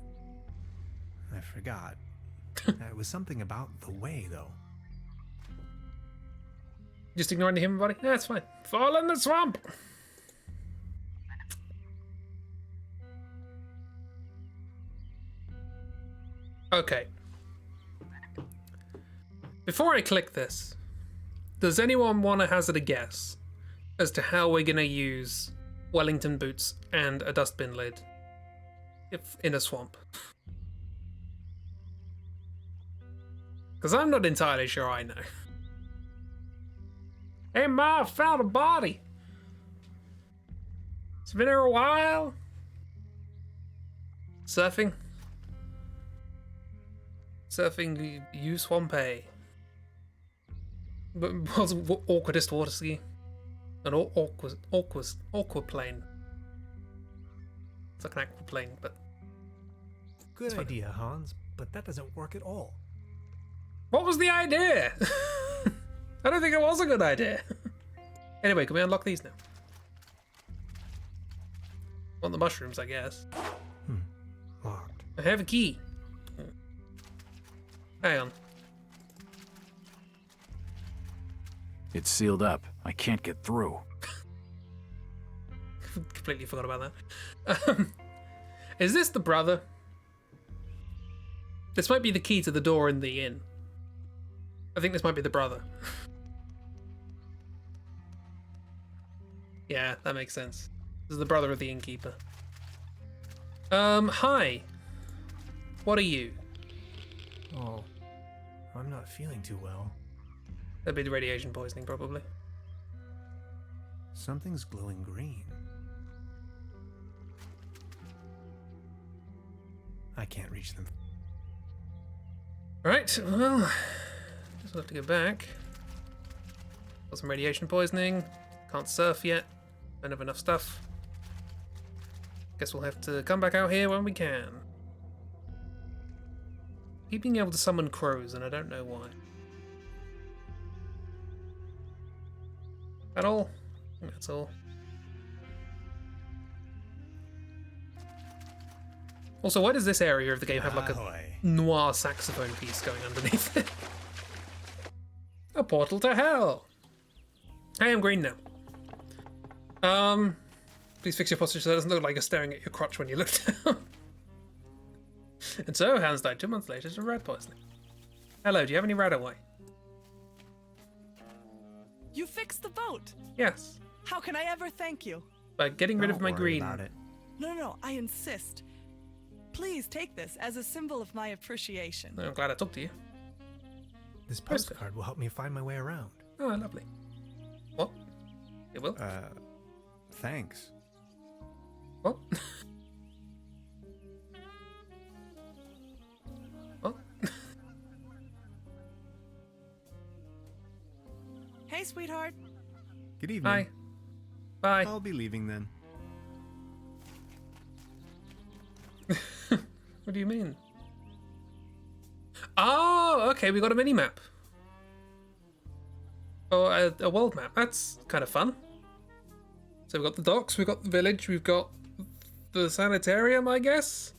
I forgot. It was something about the way, though. Just ignoring the human body? Yeah, it's fine. Fall in the swamp! Okay. Before I click this, does anyone want to hazard a guess as to how we're going to use Wellington boots and a dustbin lid if in a swamp? Because I'm not entirely sure I know. Hey Ma, I found a body. It's been here a while. Surfing, you Swampay. But was awkwardest water ski. An awkward plane. It's like an aqua plane, but Good idea, Hans, but that doesn't work at all. what was the idea? I don't think it was a good idea. Anyway, can we unlock these now? Want the mushrooms, I guess. Locked. I have a key. Hang on. It's sealed up. I can't get through. Completely forgot about that. Is this the brother? This might be the key to the door in the inn. I think this might be the brother. Yeah, that makes sense. This is the brother of the innkeeper. Hi. What are you? Oh, I'm not feeling too well. That'd be the radiation poisoning, probably. Something's glowing green. I can't reach them. Right, well, just have to go back. Got some radiation poisoning. Can't surf yet. Don't have enough stuff. Guess we'll have to come back out here when we can. Keep being able to summon crows, and I don't know why. That all? I think that's all. Also, why does this area of the game have like a Ahoy. noir saxophone piece going underneath it? A portal to hell! Hey, I'm green now. Please fix your posture so that it doesn't look like you're staring at your crotch when you look down. And so, Hans died 2 months later to rat poisoning. Hello, do you have any rat away? You fixed the boat. Yes. How can I ever thank you? By getting rid of Don't my worry green. about it. No, I insist. Please take this as a symbol of my appreciation. I'm glad I talked to you. This Where's postcard will help me find my way around. Oh, lovely. What? It will? Thanks. What? What? Hey, sweetheart. Good evening. Bye. Bye. I'll be leaving then. What do you mean? Oh, okay, we got a mini map. Oh, a world map. That's kind of fun. So we've got the docks, we've got the village, we've got the sanitarium, I guess.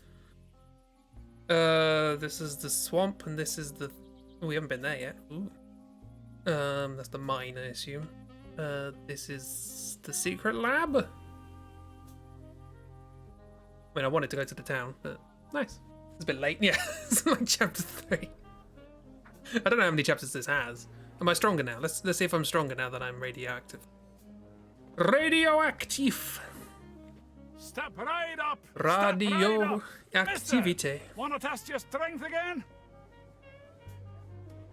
This is the swamp, and this is the... Oh, we haven't been there yet. Ooh. That's the mine, I assume. This is the secret lab. I mean, I wanted to go to the town, but nice. It's a bit late. Yeah, it's like chapter 3. I don't know how many chapters this has. Am I stronger now? Let's see if I'm stronger now that I'm radioactive. Radioactive. Step right up. Radioactivity. Want to test your strength again?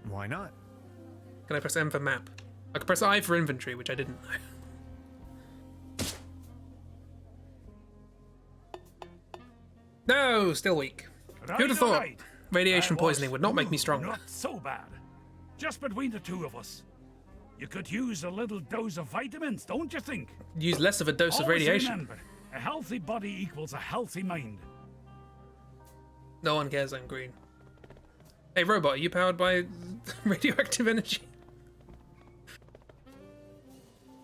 Why not? Can I press M for map? I can press I for inventory, which I didn't know. No, still weak. Who'd have thought? Right. Radiation That was- poisoning would not make me stronger. Not so bad. Just between the two of us. You could use a little dose of vitamins, don't you think? Use less of a dose of Always radiation. Remember, a healthy body equals a healthy mind. No one cares I'm green. Hey, robot, are you powered by radioactive energy?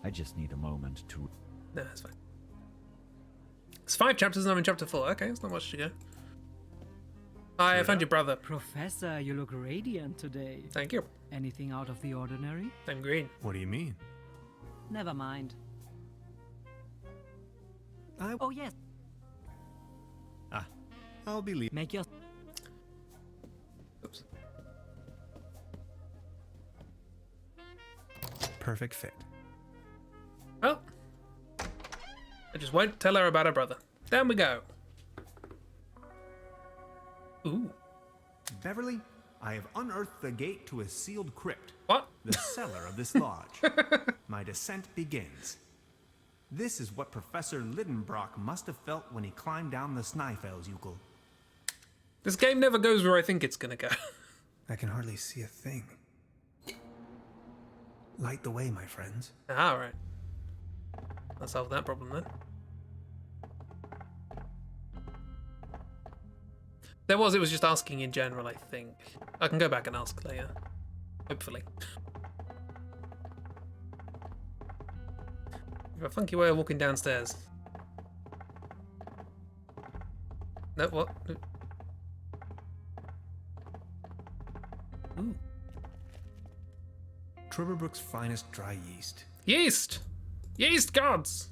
I just need a moment to... No, that's fine. It's 5 chapters and I'm in chapter 4. Okay, it's not much to go. Hi, I found your brother. Professor, you look radiant today. Thank you. Anything out of the ordinary? I'm green. What do you mean? Never mind. I... Oh, yes. I'll be leaving. Make your... Oops. Perfect fit. Well, I just won't tell her about her brother. Down we go. Ooh. Beverly, I have unearthed the gate to a sealed crypt. What? The cellar of this lodge. My descent begins. This is what Professor Trüberbrook must have felt when he climbed down the Snæfellsjökull. This game never goes where I think it's gonna go. I can hardly see a thing. Light the way, my friends. Alright. Let's solve that problem then. It was just asking in general, I think. I can go back and ask later. Hopefully. You have a funky way of walking downstairs. No, what? Ooh. Trüberbrook's finest dry yeast. Yeast! Yeast gods!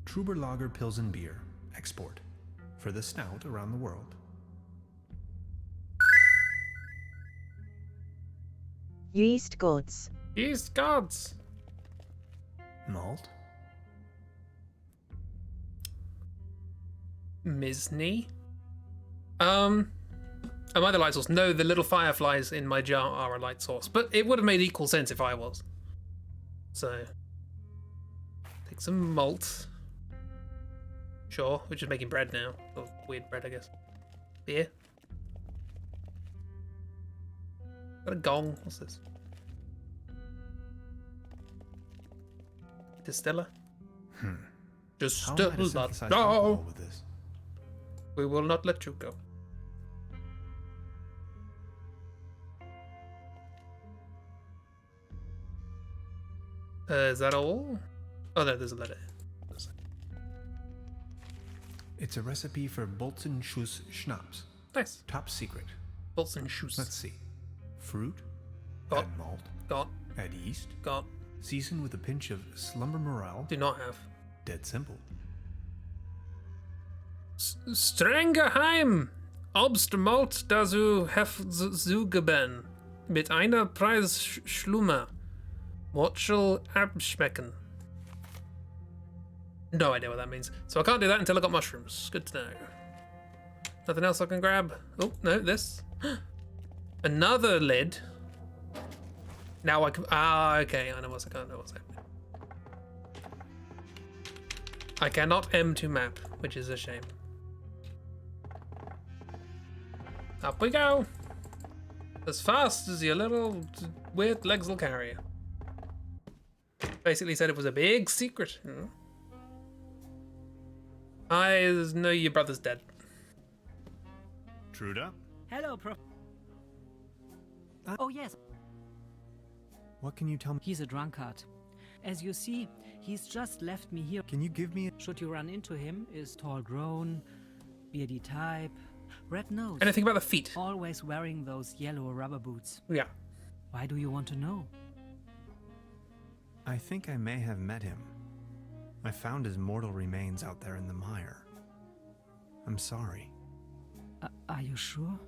Trüber Lager Pilsen beer. Export. For the snout around the world. Yeast gods. Yeast gods! Malt. Misney? Am I the light source? No, the little fireflies in my jar are a light source, but it would have made equal sense if I was. So, take some malt. Sure, we're just making bread now. Or weird bread, I guess. Beer. Is that a gong? What's this? Distiller? How am I to Distiller. synthesize No! alcohol with this? We will not let you go. Is that all? Oh, no, there's a letter. It's a recipe for Bolzenschuss schnapps. Nice. Top secret. Bolts and shoes. Let's see. Fruit. Got. Add malt. Got. Add yeast. Got. Season with a pinch of slumber morale. Do not have. Dead simple. Strangeheim! Obst Malt dazu hefzugeben. Mit einer Preisschlummer. Motschel abschmecken. No idea what that means. So I can't do that until I got mushrooms. Good to know. Nothing else I can grab. Oh, no, this. Another lid. Now I can... Ah, okay. I know what's happening. I cannot M2 map, which is a shame. Up we go. As fast as your little weird legs will carry you. Basically said it was a big secret. I know your brother's dead. Truda? Hello, Prof. Oh, yes. What can you tell me? He's a drunkard. As you see, he's just left me here. Can you give me a... Should you run into him, is tall grown, beardy type, red nose. Anything about the feet? Always wearing those yellow rubber boots. Yeah. Why do you want to know? I think I may have met him. I found his mortal remains out there in the mire. I'm sorry. Are you sure?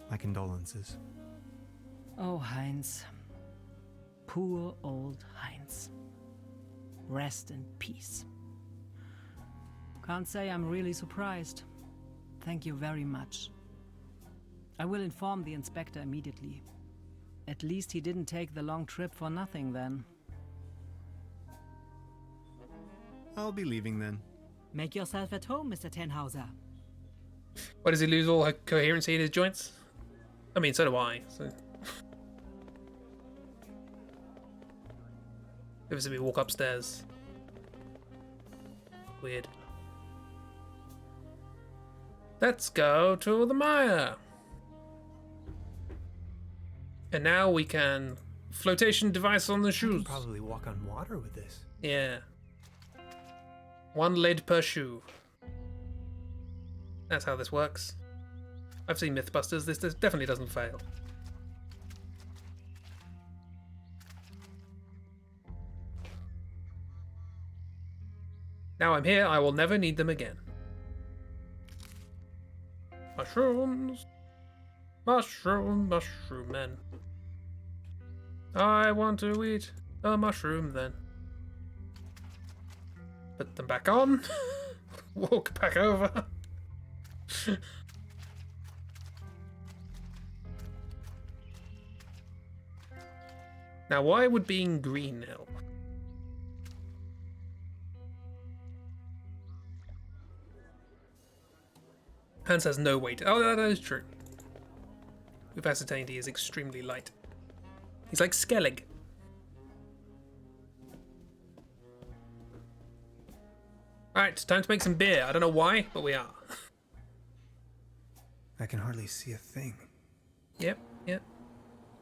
My condolences. Oh, Heinz. Poor old Heinz. Rest in peace. Can't say I'm really surprised. Thank you very much. I will inform the inspector immediately. At least he didn't take the long trip for nothing then. I'll be leaving then. Make yourself at home, Mr. Tenhauser. Why does he lose all coherency in his joints? I mean, so do I. So. Gives me walk upstairs. Weird. Let's go to the mire. And now we can flotation device on the You can shoes. probably walk on water with this. Yeah. 1 lead per shoe. That's how this works. I've seen Mythbusters. This definitely doesn't fail. Now I'm here, I will never need them again. Mushrooms. Mushroom men. I want to eat a mushroom then. Put them back on. Walk back over. Now, why would being green help? Hans has no weight. Oh, that is true. We've ascertained he is extremely light. He's like Skellig. Alright, time to make some beer. I don't know why, but we are. I can hardly see a thing. Yep.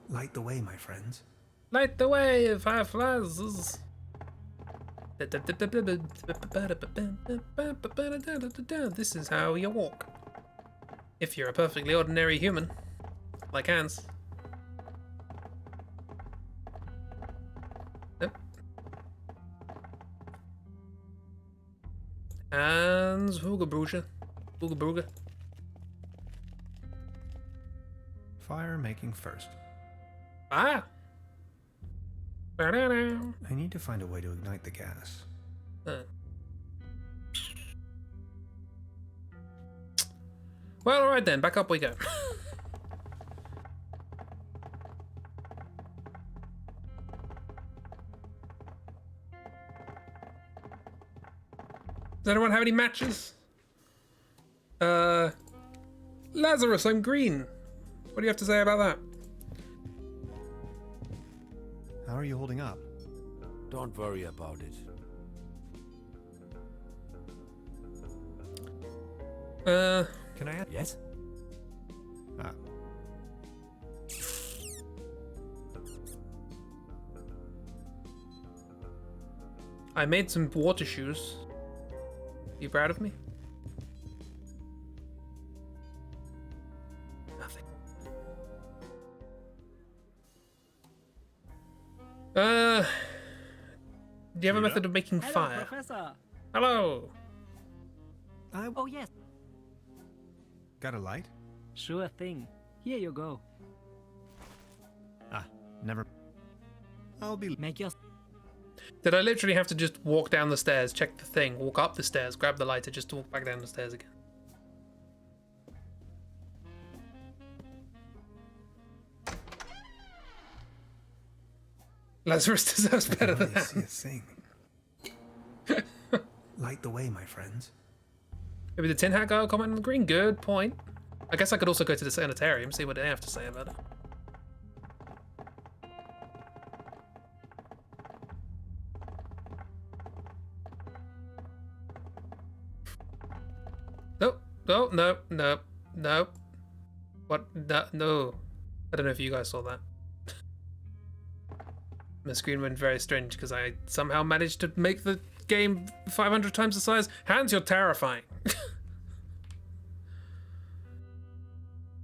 Light the way, my friends. Light the way, fireflies. This is how you walk. If you're a perfectly ordinary human, like Hans. Yep. Hans Hugelbrugge. Fire making first. Ah! I need to find a way to ignite the gas. Well, alright then, back up we go. Does anyone have any matches? Lazarus, I'm green. What do you have to say about that? How are you holding up? Don't worry about it. Can I ask? Yes? Ah. I made some water shoes. You proud of me? Nothing. Do you have a method of making Hello, fire? Professor. Hello. Oh, yes. Got a light? Sure thing. Here you go. Ah, never. I'll be. Make your... Did I literally have to just walk down the stairs, check the thing, walk up the stairs, grab the lighter, just to walk back down the stairs again? Lazarus deserves better than I see a that. thing. Light the way, my friends. Maybe the tin hat guy will comment on the green. Good point. I guess I could also go to the sanitarium, see what they have to say about it. No. What? No. I don't know if you guys saw that. My screen went very strange because I somehow managed to make the game 500 times the size. Hans, you're terrifying.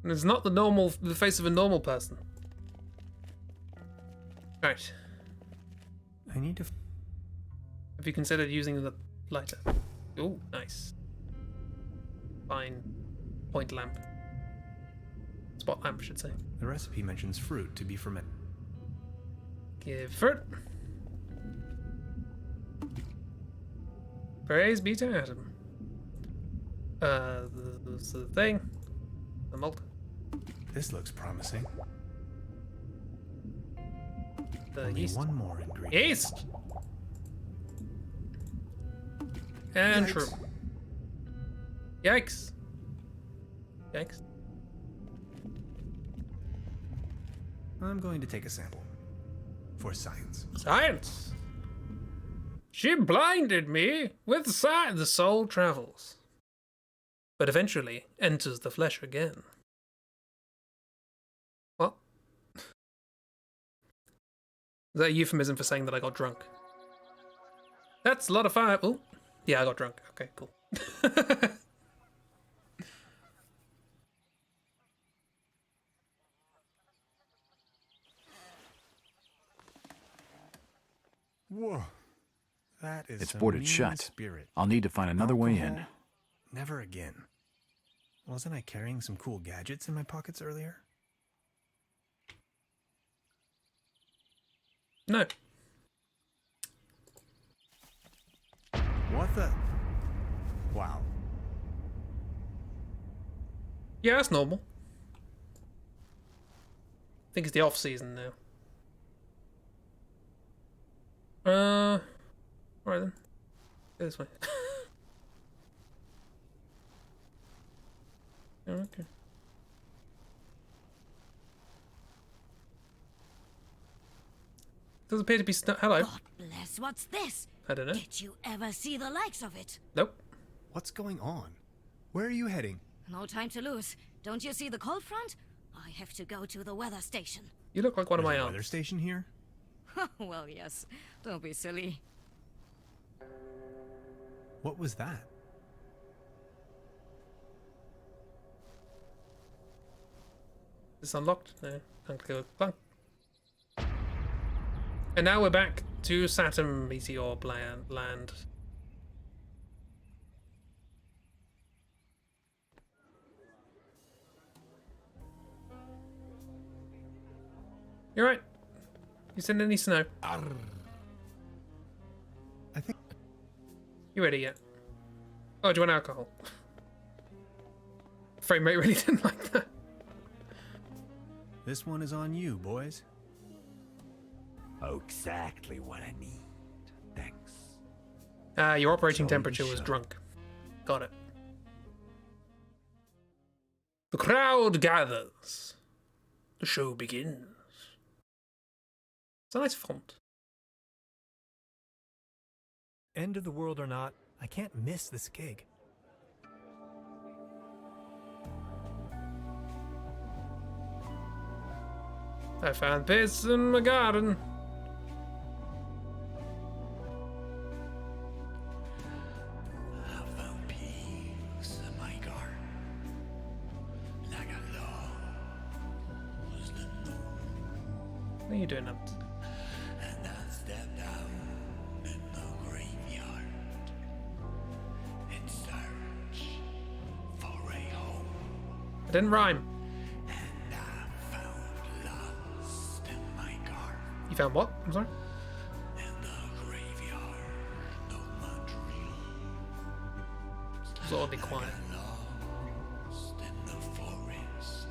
And it's not the face of a normal person. Right. I need to. Have you considered using the lighter? Oh, nice. Fine. Point lamp. Spot lamp, I should say. The recipe mentions fruit to be fermented. Give fruit. Praise be to Adam. The thing. The malt. This looks promising. The Only yeast. one more ingredient. Yeast! And Yikes. true. Yikes. Yikes. I'm going to take a sample. For science. Science! She blinded me with science. The soul travels. but eventually enters the flesh again. What? Is that a euphemism for saying that I got drunk? That's a lot of fire. Oh, yeah, I got drunk. Okay, cool. Whoa. That is It's some boarded mean shut. Spirit. I'll need to find another way in. Alcohol? Never again. Wasn't I carrying some cool gadgets in my pockets earlier? No. What the? Wow. Yeah, that's normal. I think it's the off season now. Alright then. Go this way. Oh, okay. Doesn't appear to be hello. God bless, what's this? I don't know. Did you ever see the likes of it? Nope. What's going on? Where are you heading? No time to lose. Don't you see the cold front? I have to go to the weather station. You look like one of There's my a aunts. weather station here? Well, yes. Don't be silly. What was that? It's unlocked. No. Can't click blank. And now we're back to Saturn meteor land. You're right. You seen any snow? I think. You ready yet? Oh, do you want alcohol? Frame rate really didn't like that. This one is on you, boys. Oh, exactly what I need. Thanks. Your operating So temperature you was shall. drunk. Got it. The crowd gathers. The show begins. It's a nice font. End of the world or not, I can't miss this gig. I found this in my garden. I found peace in my garden. Like I lost the moon. What are you doing up? And I stepped out in the graveyard in search for a home. It didn't rhyme. And I found lost in my garden. You found what? I'm sorry? In the graveyard of my dreams. It was oddly quiet. Lost in the forest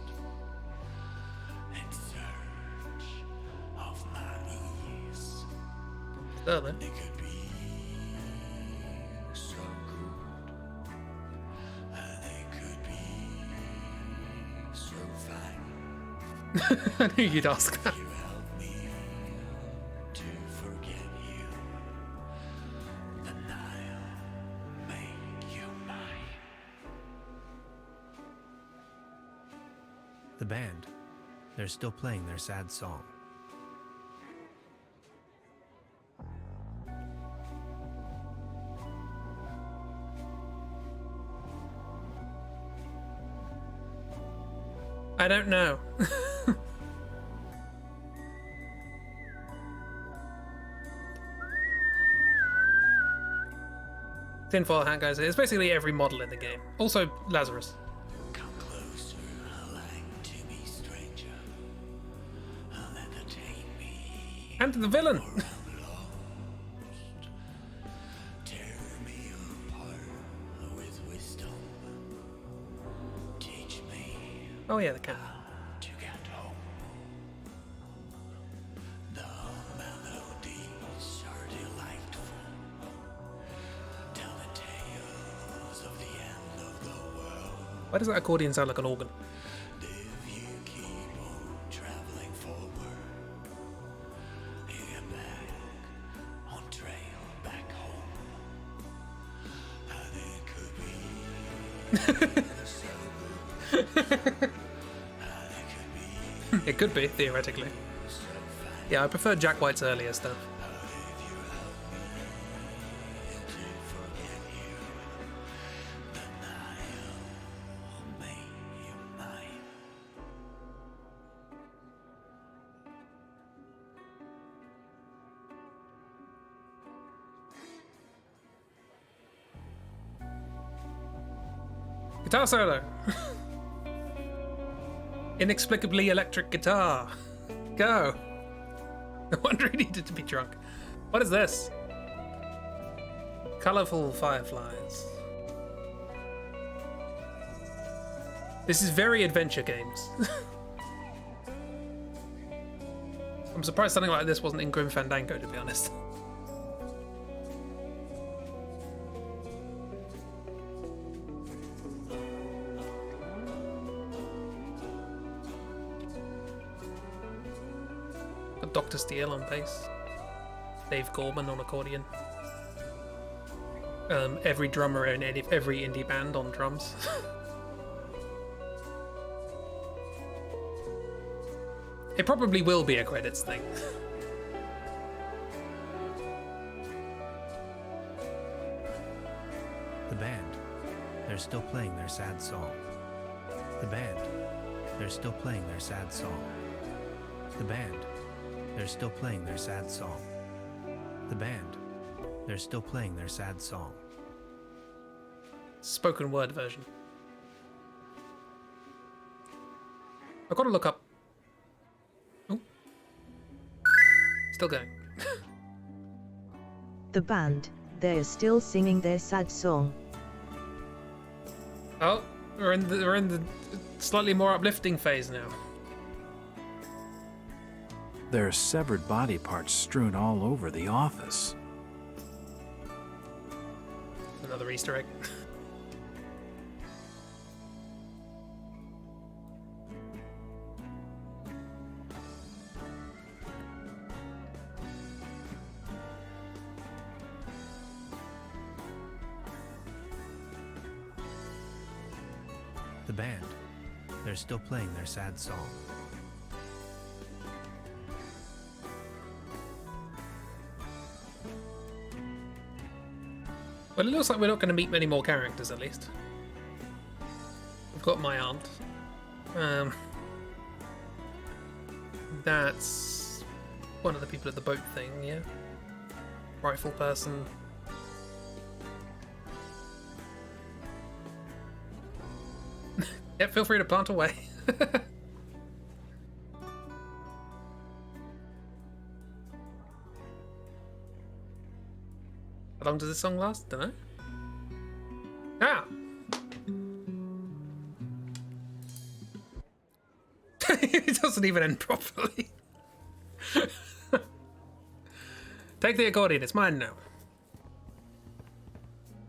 in search of my ease. There then. It could be so good, and it could be so fine. I knew you'd ask that. You help me to forget you, then I'll make you mine. The band. They're still playing their sad song. I don't know. Tinfoil hat guys. It's basically every model in the game. Also Lazarus. Come closer, I like to be stranger. I'll entertain me. And the villain. I'm lost. Tear me apart with wisdom. Teach me Oh yeah, the cat. to get home. The melodies are delightful. Tell the tales of the end of the world. Why does that accordion sound like an organ? If you keep on traveling forward, you get back on trail back home. And it could It could be, theoretically. Yeah, I prefer Jack White's earlier stuff. Guitar solo! Inexplicably electric guitar. Go! No wonder he needed to be drunk. What is this? Colourful fireflies. This is very adventure games. I'm surprised something like this wasn't in Grim Fandango, to be honest. Got Dr. Steele on bass. Dave Gorman on accordion. Every drummer in every indie band on drums. It probably will be a credits thing. The band, they're still playing their sad song. The band, they're still playing their sad song. The band, they're still playing their sad song. The band, they're still playing their sad song. Spoken word version. I've got to look up. Oh. Still going. The band, they're still singing their sad song. Oh, we're in the slightly more uplifting phase now. There are severed body parts strewn all over the office. Another Easter egg. The band, they're still playing their sad song. Well, it looks like we're not going to meet many more characters, at least. We've got my aunt. That's one of the people at the boat thing, yeah. Rifle person. Yeah, feel free to plant away. How long does this song last? Dunno. Ah! It doesn't even end properly. Take the accordion, it's mine now.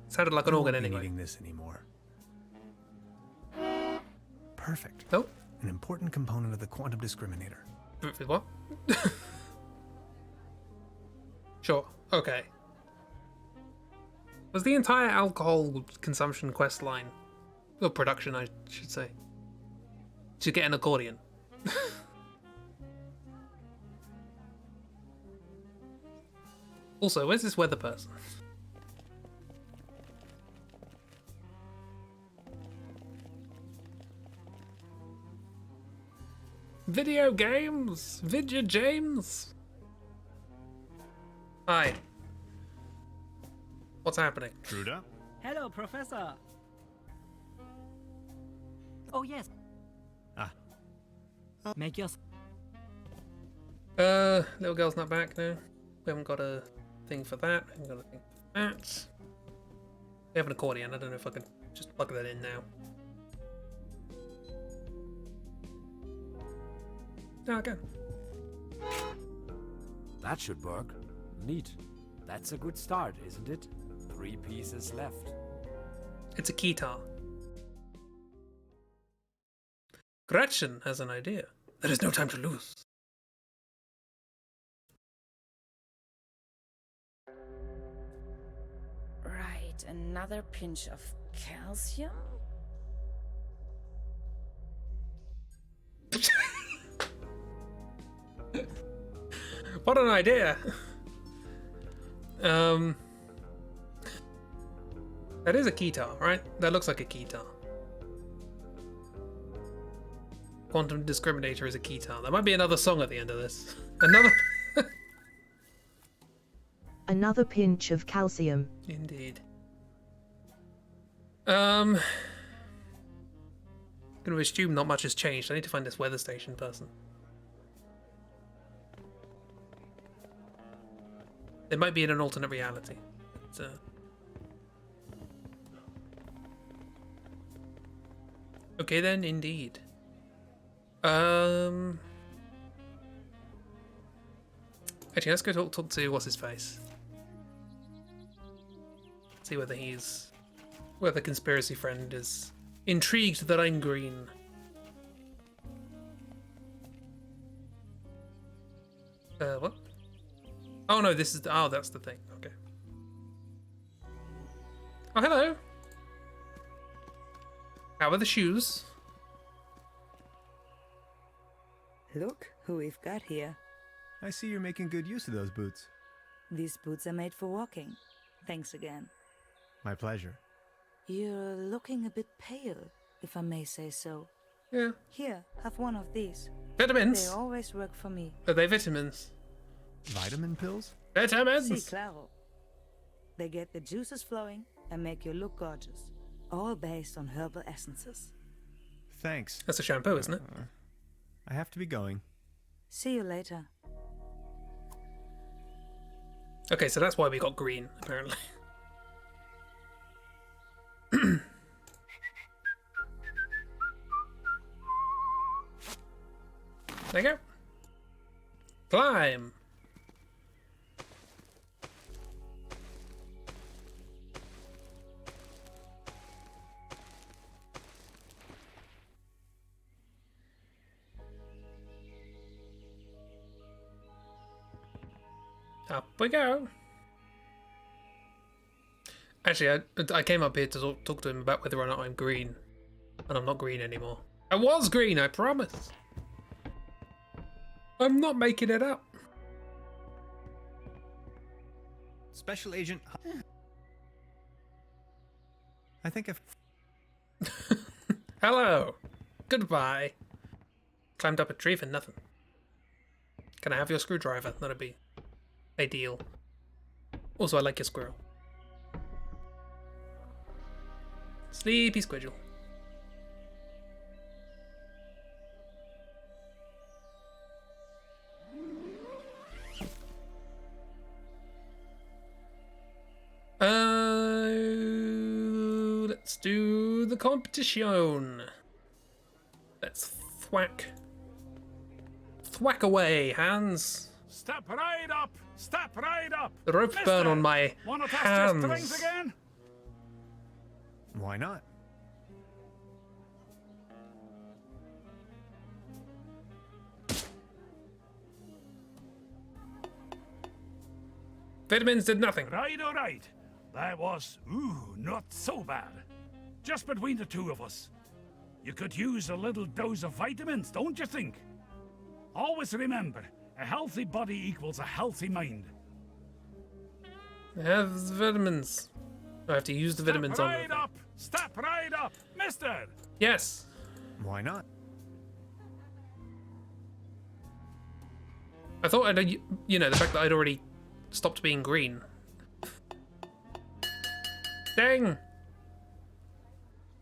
Sounded like an organ anyway. Needing this anymore. Perfect. Oh. An important component of the quantum discriminator. What? Sure. Okay. Was the entire alcohol consumption quest line, or production, I should say, to get an accordion? Also, where's this weather person? Video games? Vidya James? Hi. What's happening? Truda? Hello, Professor. Oh, yes. Ah. Make your... Little girl's not back now. We haven't got a thing for that. We haven't got a thing for that. We have an accordion. I don't know if I can just plug that in now. No, again. That should work. Neat. That's a good start, isn't it? 3 pieces left. It's a keytar. Gretchen has an idea. There is no time to lose. Right, another pinch of calcium. What an idea. That is a keytar, right? That looks like a keytar. Quantum Discriminator is a keytar. There might be another song at the end of this. Another... Another pinch of calcium. Indeed. Gonna assume not much has changed. I need to find this weather station person. It might be in an alternate reality. But, okay then, indeed. Actually, let's go talk to what's his face. See whether whether conspiracy friend is intrigued that I'm green. What? Oh no, this is that's the thing. Okay. Oh, hello. How are the shoes? Look who we've got here. I see you're making good use of those boots. These boots are made for walking. Thanks again. My pleasure. You're looking a bit pale, if I may say so. Yeah. Here, have one of these. Vitamins? They always work for me. Are they vitamins? Vitamin pills? Vitamins! Si, claro. They get the juices flowing and make you look gorgeous. All based on herbal essences. Thanks. That's a shampoo, isn't it? I have to be going. See you later. Okay, so that's why we got green, apparently. There you go. Climb. Up we go. Actually, I came up here to talk to him about whether or not I'm green. And I'm not green anymore. I was green, I promise. I'm not making it up. Special Agent... I think I've... Hello. Goodbye. Climbed up a tree for nothing. Can I have your screwdriver? That'd be ideal. Also, I like your squirrel. Sleepy squidgel. Let's do the competition. Let's thwack away, hands. Step right up! Step right up! The ropes burn on my Wanna test hands. your strength again? Why not? Vitamins did nothing. Right, all right. That was, not so bad. Just between the two of us. You could use a little dose of vitamins, don't you think? Always remember, a healthy body equals a healthy mind. I have the vitamins. I have to use the vitamins on them. Step right up! Mister! Yes. Why not? I thought the fact that I'd already stopped being green. Dang!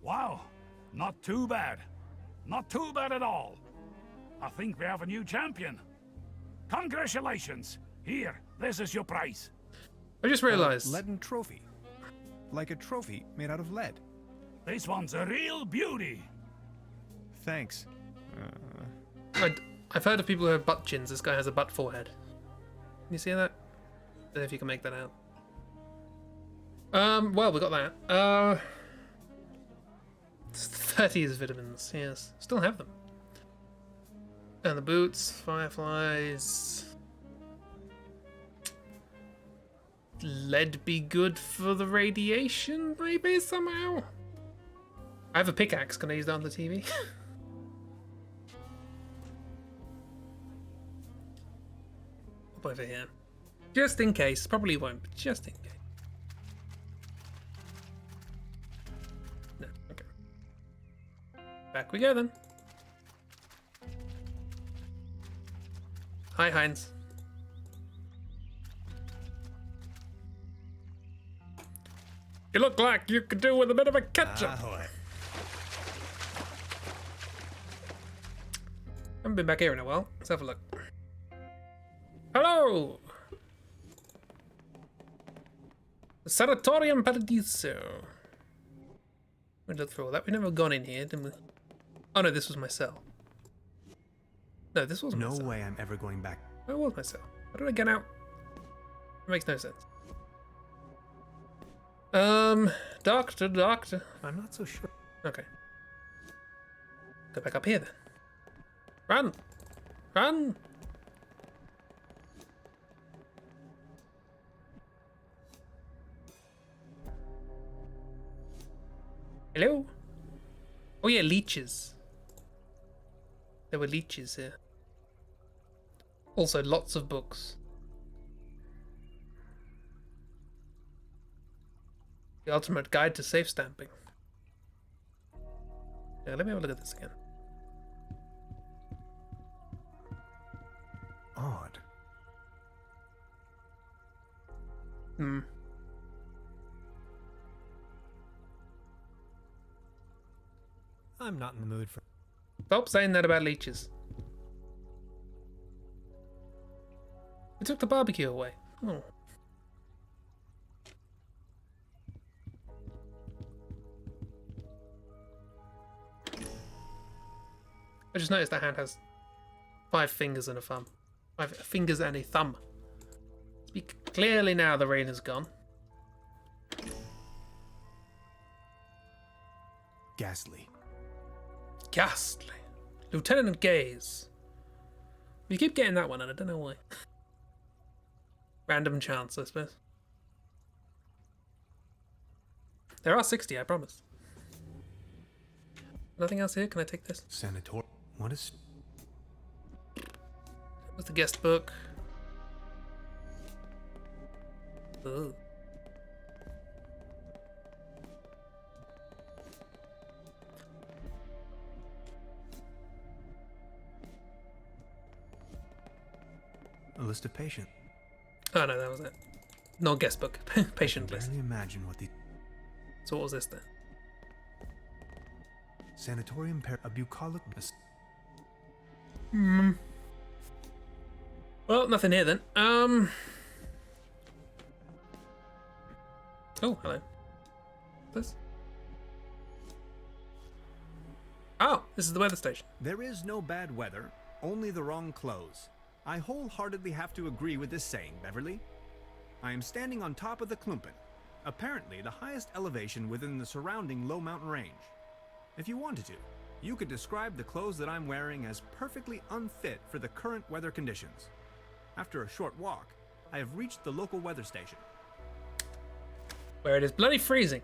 Wow, not too bad. Not too bad at all. I think we have a new champion. Congratulations. Here, this is your prize. I just realized. A leaden trophy. Like a trophy made out of lead. This one's a real beauty. Thanks. I've heard of people who have butt chins. This guy has a butt forehead. Can you see that? I don't know if you can make that out. Well, we got that. 30 is vitamins, yes. Still have them. And the boots, fireflies. Lead be good for the radiation, maybe, somehow? I have a pickaxe, can I use that on the TV? up over here. Just in case. Probably won't, but just in case. No, okay. Back we go then. Hi, Heinz. You look like you could do with a bit of a ketchup. Ahoy. Haven't been back here in a while. Let's have a look. Hello! Sanatorium Paradiso. We looked through all that. We've never gone in here, didn't we? Oh no, this was my cell. No, this wasn't my cell. No way I'm ever going back. Where was my cell? How did I get out? It makes no sense. Doctor. I'm not so sure. Okay. Go back up here then. Run! Run! Hello? Oh yeah, leeches. There were leeches here. Also, lots of books. The ultimate guide to safe stamping. Yeah, let me have a look at this again. Odd. Hmm. I'm not in the mood for. Stop saying that about leeches. We took the barbecue away. Oh. I just noticed that hand has 5 fingers and a thumb. 5 fingers and a thumb. Speak clearly now, the rain is gone. Ghastly. Ghastly. Lieutenant Gaze. We keep getting that one, and I don't know why. Random chance, I suppose. There are 60, I promise. Nothing else here? Can I take this? Sanatorium. What is... What's the guest book? Ugh. A list of patients. Oh no, that was it. No guest book. Patient I can list. barely imagine what the... So what was this then? Sanatorium a bucolic... Hmm. Well, nothing here then. Oh, hello. This? Oh, this is the weather station. There is no bad weather, only the wrong clothes. I wholeheartedly have to agree with this saying, Beverly. I am standing on top of the Klumpen, apparently the highest elevation within the surrounding low mountain range. If you wanted to, you could describe the clothes that I'm wearing as perfectly unfit for the current weather conditions. After a short walk, I have reached the local weather station. Where it is bloody freezing.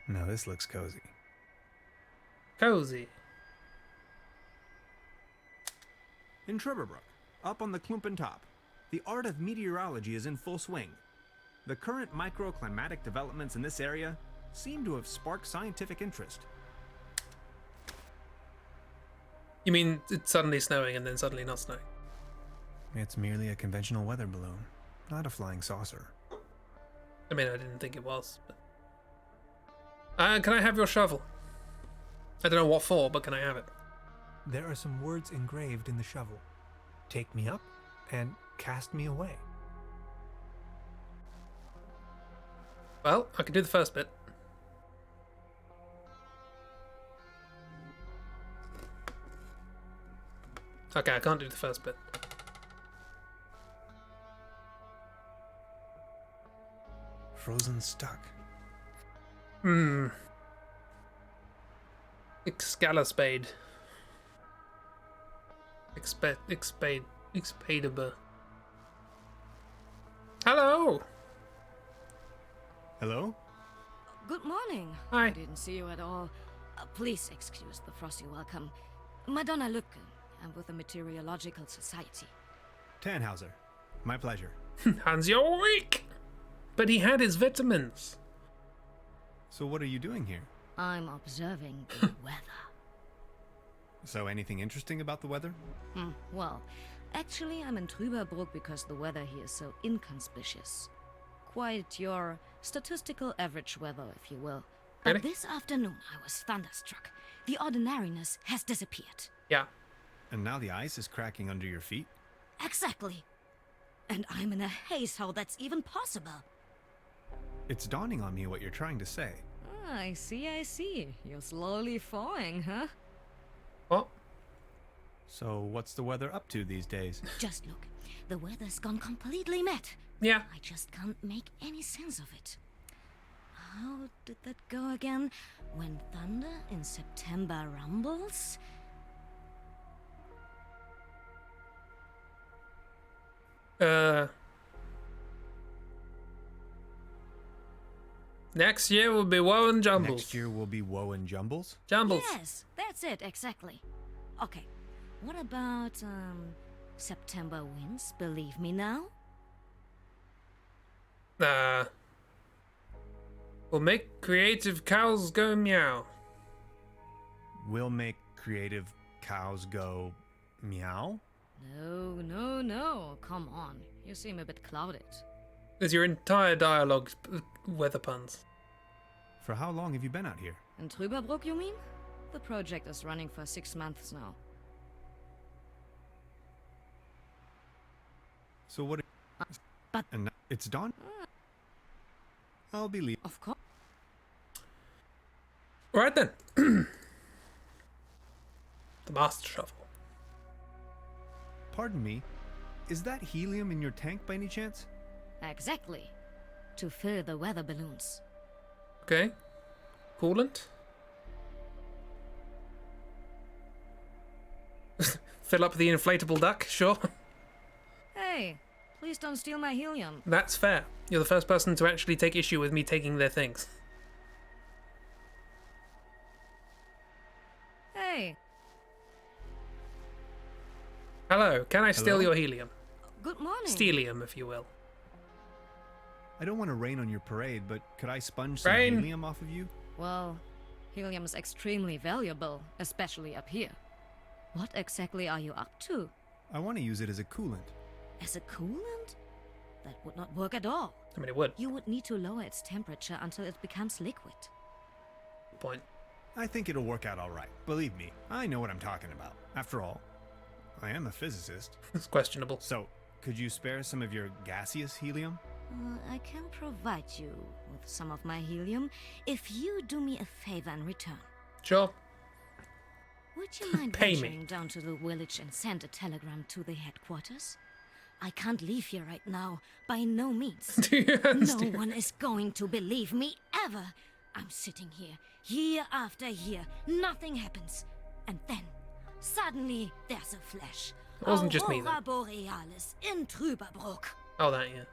Now this looks cozy. Cozy. In Trüberbrook, up on the Klumpen top, the art of meteorology is in full swing. The current microclimatic developments in this area seem to have sparked scientific interest. You mean it's suddenly snowing and then suddenly not snowing? It's merely a conventional weather balloon, not a flying saucer. I mean, I didn't think it was. But... can I have your shovel? I don't know what for, but can I have it? There are some words engraved in the shovel. Take me up and cast me away. Well, I can do the first bit. Okay, I can't do the first bit. Frozen stuck. Hmm. Excalispade. Expedable. Hello! Hello? Good morning. Hi. I didn't see you at all. Please excuse the frosty welcome. Madonna Lücke. I'm with the Meteorological Society. Tannhauser. My pleasure. Hans, you're weak! But he had his vitamins. So what are you doing here? I'm observing the weather. So anything interesting about the weather? Well, actually I'm in Trüberbrook because the weather here is so inconspicuous. Quite your statistical average weather, if you will. But Really? this afternoon I was thunderstruck. The ordinariness has disappeared. Yeah. And now the ice is cracking under your feet? Exactly. And I'm in a haze how that's even possible. It's dawning on me what you're trying to say. I see. You're slowly falling, huh? What? So what's the weather up to these days? Just look. The weather's gone completely mad. Yeah. I just can't make any sense of it. How did that go again? When thunder in September rumbles? Next year will be woe and jumbles. Next year will be woe and jumbles? Jumbles. Yes, that's it, exactly. Okay, what about, September winds, believe me now? We'll make creative cows go meow. We'll make creative cows go meow? No, come on. You seem a bit clouded. Is your entire dialogue weather puns? For how long have you been out here? In Trüberbrook, you mean? The project is running for 6 months now. So what... But... And now it's done? I'll believe... Of course. Right then. The Master Shovel. Pardon me, is that helium in your tank by any chance? Exactly. To fill the weather balloons. Okay. Coolant. Fill up the inflatable duck, sure. Hey, please don't steal my helium. That's fair. You're the first person to actually take issue with me taking their things. Hey. Hello, can I steal Hello? your helium? Good morning. Steelium, if you will. I don't want to rain on your parade, but could I sponge some Rain. helium off of you? Well, helium is extremely valuable, especially up here. What exactly are you up to? I want to use it as a coolant. As a coolant? That would not work at all. I mean, it would. You would need to lower its temperature until it becomes liquid. Point. I think it'll work out all right. Believe me, I know what I'm talking about. After all, I am a physicist. It's questionable. So, could you spare some of your gaseous helium? I can provide you with some of my helium if you do me a favor in return. Sure. Would you mind Pay me. venturing down to the village and send a telegram to the headquarters? I can't leave here right now, by no means. Do you No understand? one is going to believe me ever. I'm sitting here, year after year, nothing happens. And then, suddenly, there's a flash. It wasn't just me, Aurora then. Borealis in Trüberbrook. Oh, that, yeah.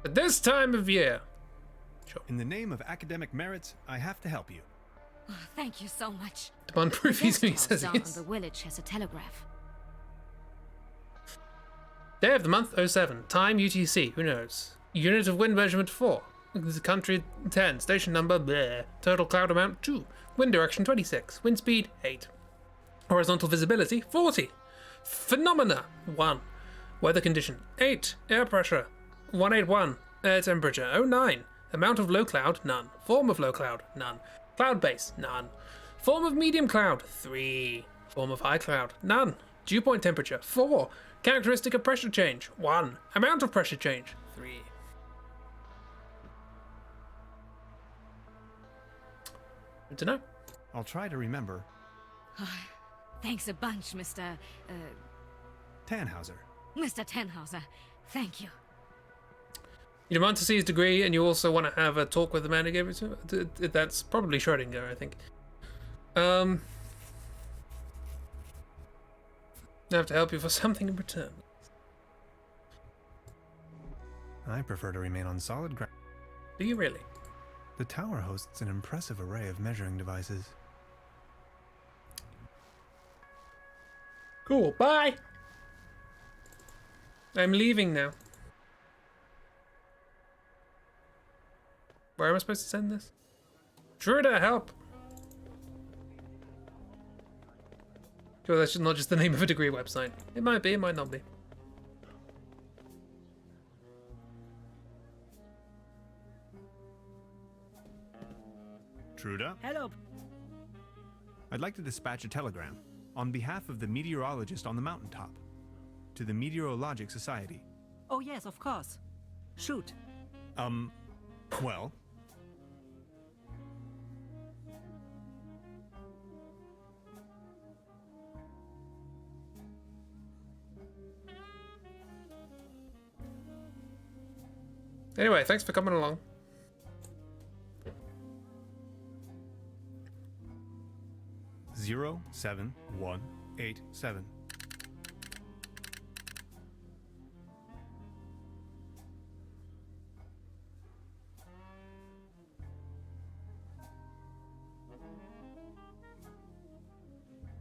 At this time of year. Sure. In the name of academic merits, I have to help you. Oh, thank you so much. Demand The proof guest he house says down he in is. the village has a telegraph. Day of the month 07. Time UTC. Who knows? Unit of wind measurement 4. The country 10. Station number bleh. Total cloud amount 2. Wind direction 26. Wind speed 8. Horizontal visibility 40. Phenomena 1. Weather condition 8. Air pressure 181. Air temperature 09. Amount of low cloud none. Form of low cloud none. Cloud base none. Form of medium cloud 3. Form of high cloud none. Dew point temperature 4. Characteristic of pressure change 1. Amount of pressure change 3. Good to know. I'll try to remember. Thanks a bunch, Mr. Tannhauser. Mr. Tannhauser. Thank you. You demand to see his degree, and you also want to have a talk with the man who gave it to him? That's probably Schrodinger, I think. I have to help you for something in return. I prefer to remain on solid ground. Do you really? The tower hosts an impressive array of measuring devices. Cool. Bye. I'm leaving now. Where am I supposed to send this? Truda, help! Sure, that's not just the name of a degree website. It might be, it might not be. Truda? Hello. I'd like to dispatch a telegram on behalf of the meteorologist on the mountaintop to the Meteorologic Society. Oh, yes, of course. Shoot. Well. Anyway, thanks for coming along. Zero 7187.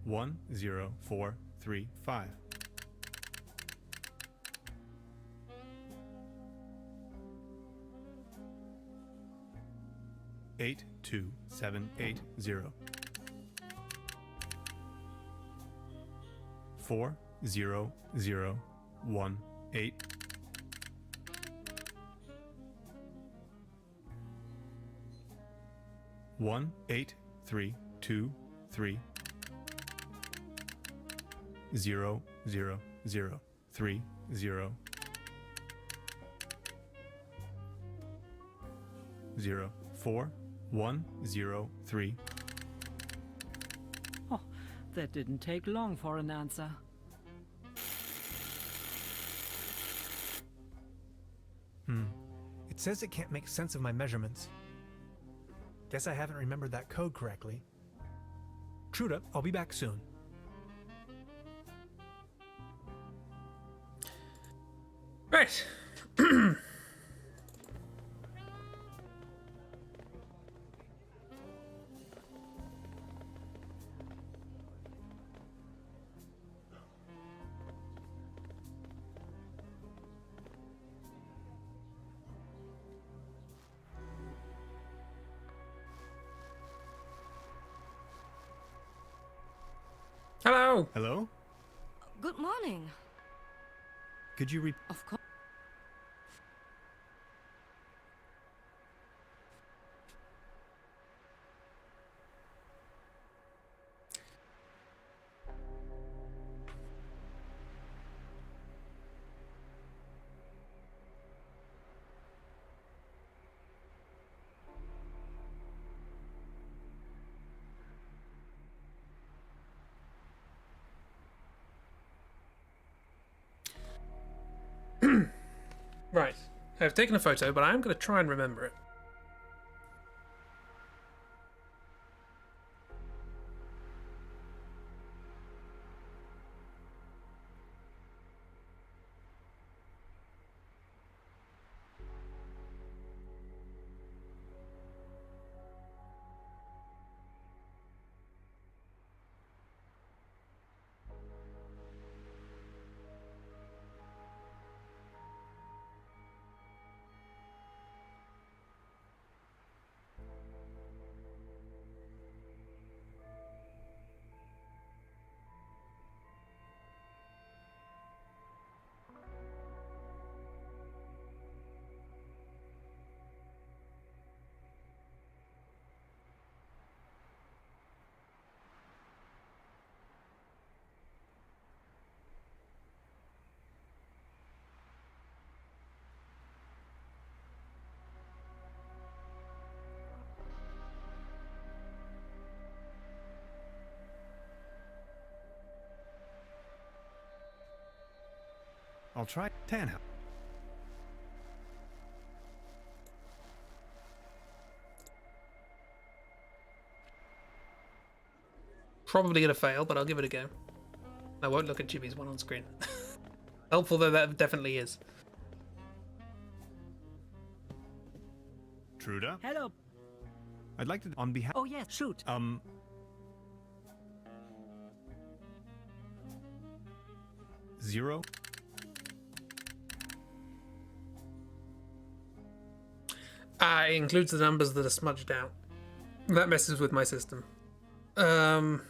One 0435. Eight 2780. 40018. 18323. 00030. 04103. Oh, that didn't take long for an answer. It says it can't make sense of my measurements. Guess I haven't remembered that code correctly. Truda, I'll be back soon. Right. Hello. Hello? Good morning. Could you Of course. Right. I've taken a photo, but I am going to try and remember it. I'll try Tanhouse. Probably going to fail, but I'll give it a go. I won't look at Chibi's one on screen. Helpful though that definitely is. Truda? Hello. I'd like to, on behalf... Oh, yes, shoot. 1 0. It includes the numbers that are smudged out. That messes with my system. 1.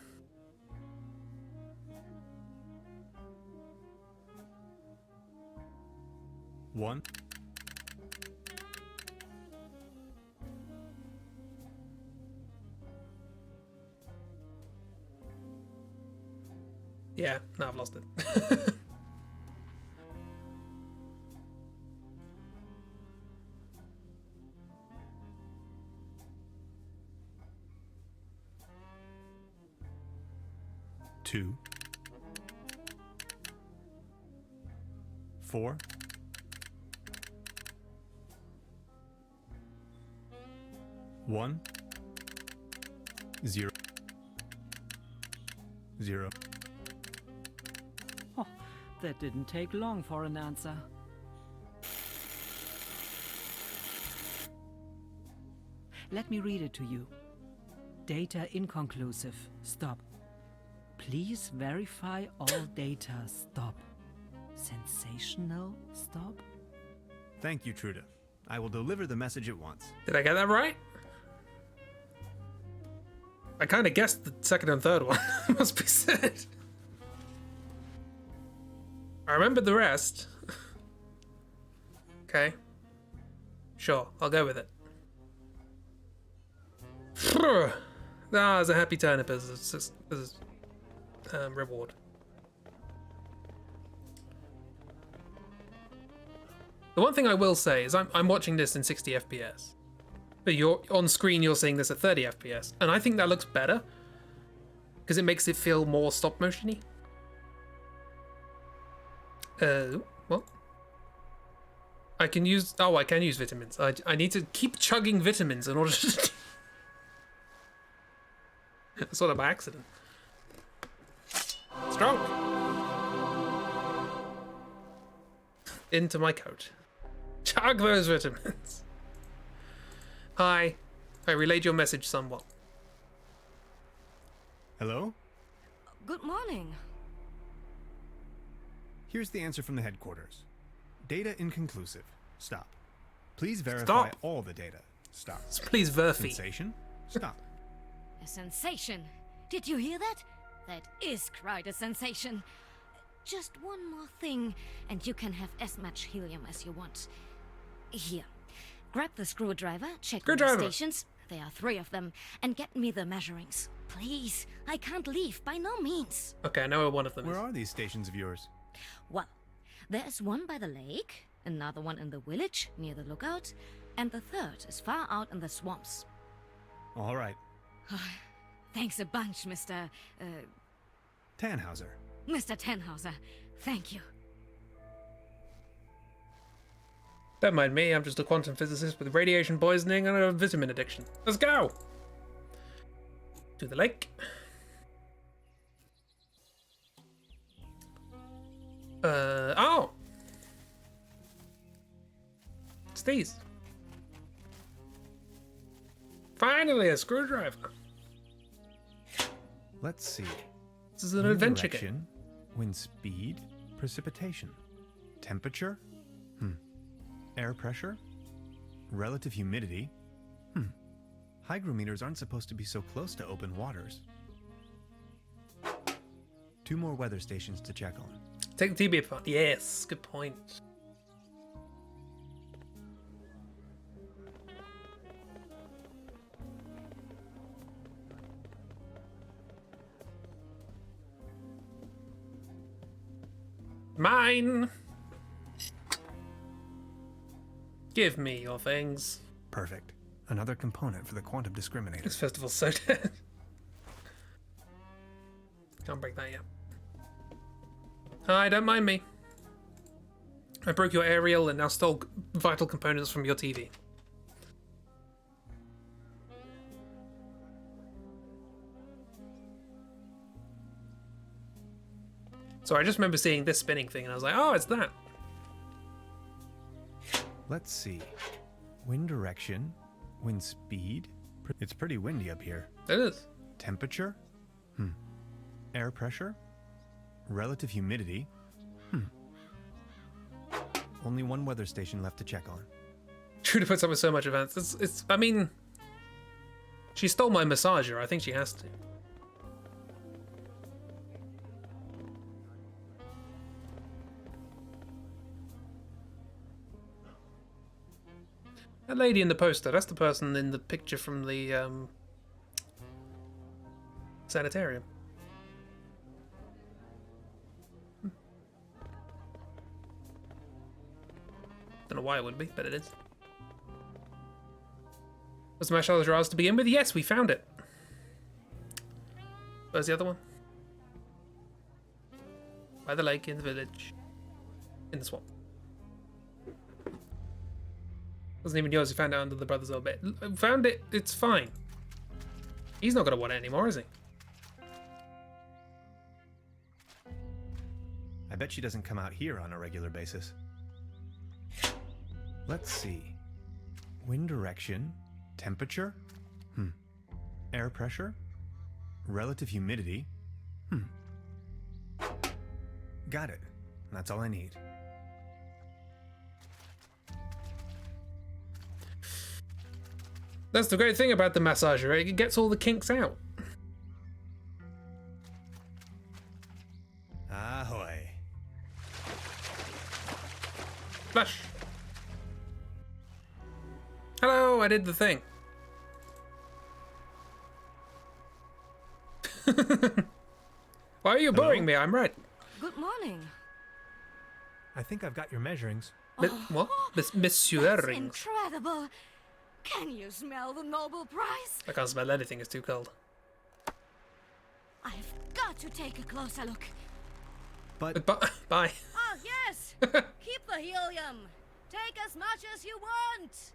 Yeah, no, I've lost it. 2. 4. 1. 0. 0. Oh, that didn't take long for an answer. Let me read it to you. Data inconclusive. Stop. Please verify all data. Stop. Sensational. Stop. Thank you, Trude. I will deliver the message at once. Did I get that right? I kind of guessed the second and third one, must be said. I remembered the rest. Okay. Sure, I'll go with it. There's a happy turnip as reward. The one thing I will say is I'm watching this in 60 FPS. But you're on screen, you're seeing this at 30 FPS, and I think that looks better because it makes it feel more stop motiony. Well, I can use. Oh, I can use vitamins. I need to keep chugging vitamins in order to. Sort of by accident. Strong. Into my coat. Chug those vitamins. Hi. I relayed your message somewhat. Hello? Good morning. Here's the answer from the headquarters. Data inconclusive. Stop. Please verify all the data. Stop. Please verify. Sensation? Stop. A sensation. Did you hear that? That is quite a sensation. Just one more thing, and you can have as much helium as you want. Here. Grab the screwdriver, check the stations, there are 3 of them, and get me the measurings. Please, I can't leave, by no means. Okay, I know where one of them is. Where are these stations of yours? Well, there's one by the lake, another one in the village, near the lookout, and the third is far out in the swamps. All right. Thanks a bunch, Mr. Tannhauser. Mr. Tannhauser. Thank you. Don't mind me, I'm just a quantum physicist with radiation poisoning and a vitamin addiction. Let's go! To the lake. Oh! It's these. Finally, a screwdriver. Let's see. This is an adventure game. Wind speed, precipitation, temperature, air pressure, relative humidity. Hygrometers aren't supposed to be so close to open waters. 2 more weather stations to check on. Take the TB apart. Yes, good point. Mine! Give me your things. Perfect. Another component for the quantum discriminator. This festival's so dead. Can't break that yet. Hi, don't mind me. I broke your aerial and now stole vital components from your TV. So I just remember seeing this spinning thing and I was like, oh, it's that. Let's see. Wind direction, wind speed. It's pretty windy up here. It is. Temperature? Air pressure? Relative humidity? Only one weather station left to check on. Trude puts up with so much advance. I mean, she stole my massager. I think she has to. That lady in the poster, that's the person in the picture from the sanitarium. Don't know why it would be, but it is. Was the massager ours to begin with? Yes, we found it. Where's the other one? By the lake, in the village. In the swamp. Wasn't even yours, you found it under the brother's old bed. Found it, it's fine. He's not gonna want it anymore, is he? I bet she doesn't come out here on a regular basis. Let's see. Wind direction, temperature, air pressure, relative humidity, Got it. That's all I need. That's the great thing about the massager, it gets all the kinks out. Ahoy. Flush. Hello, I did the thing. Why are you boring me? I'm right. Good morning. I think I've got your measurings. What? Measurings. Incredible. Can you smell the Nobel Prize? I can't smell anything, it's too cold. I've got to take a closer look. But bye. Oh, yes. Keep the helium. Take as much as you want.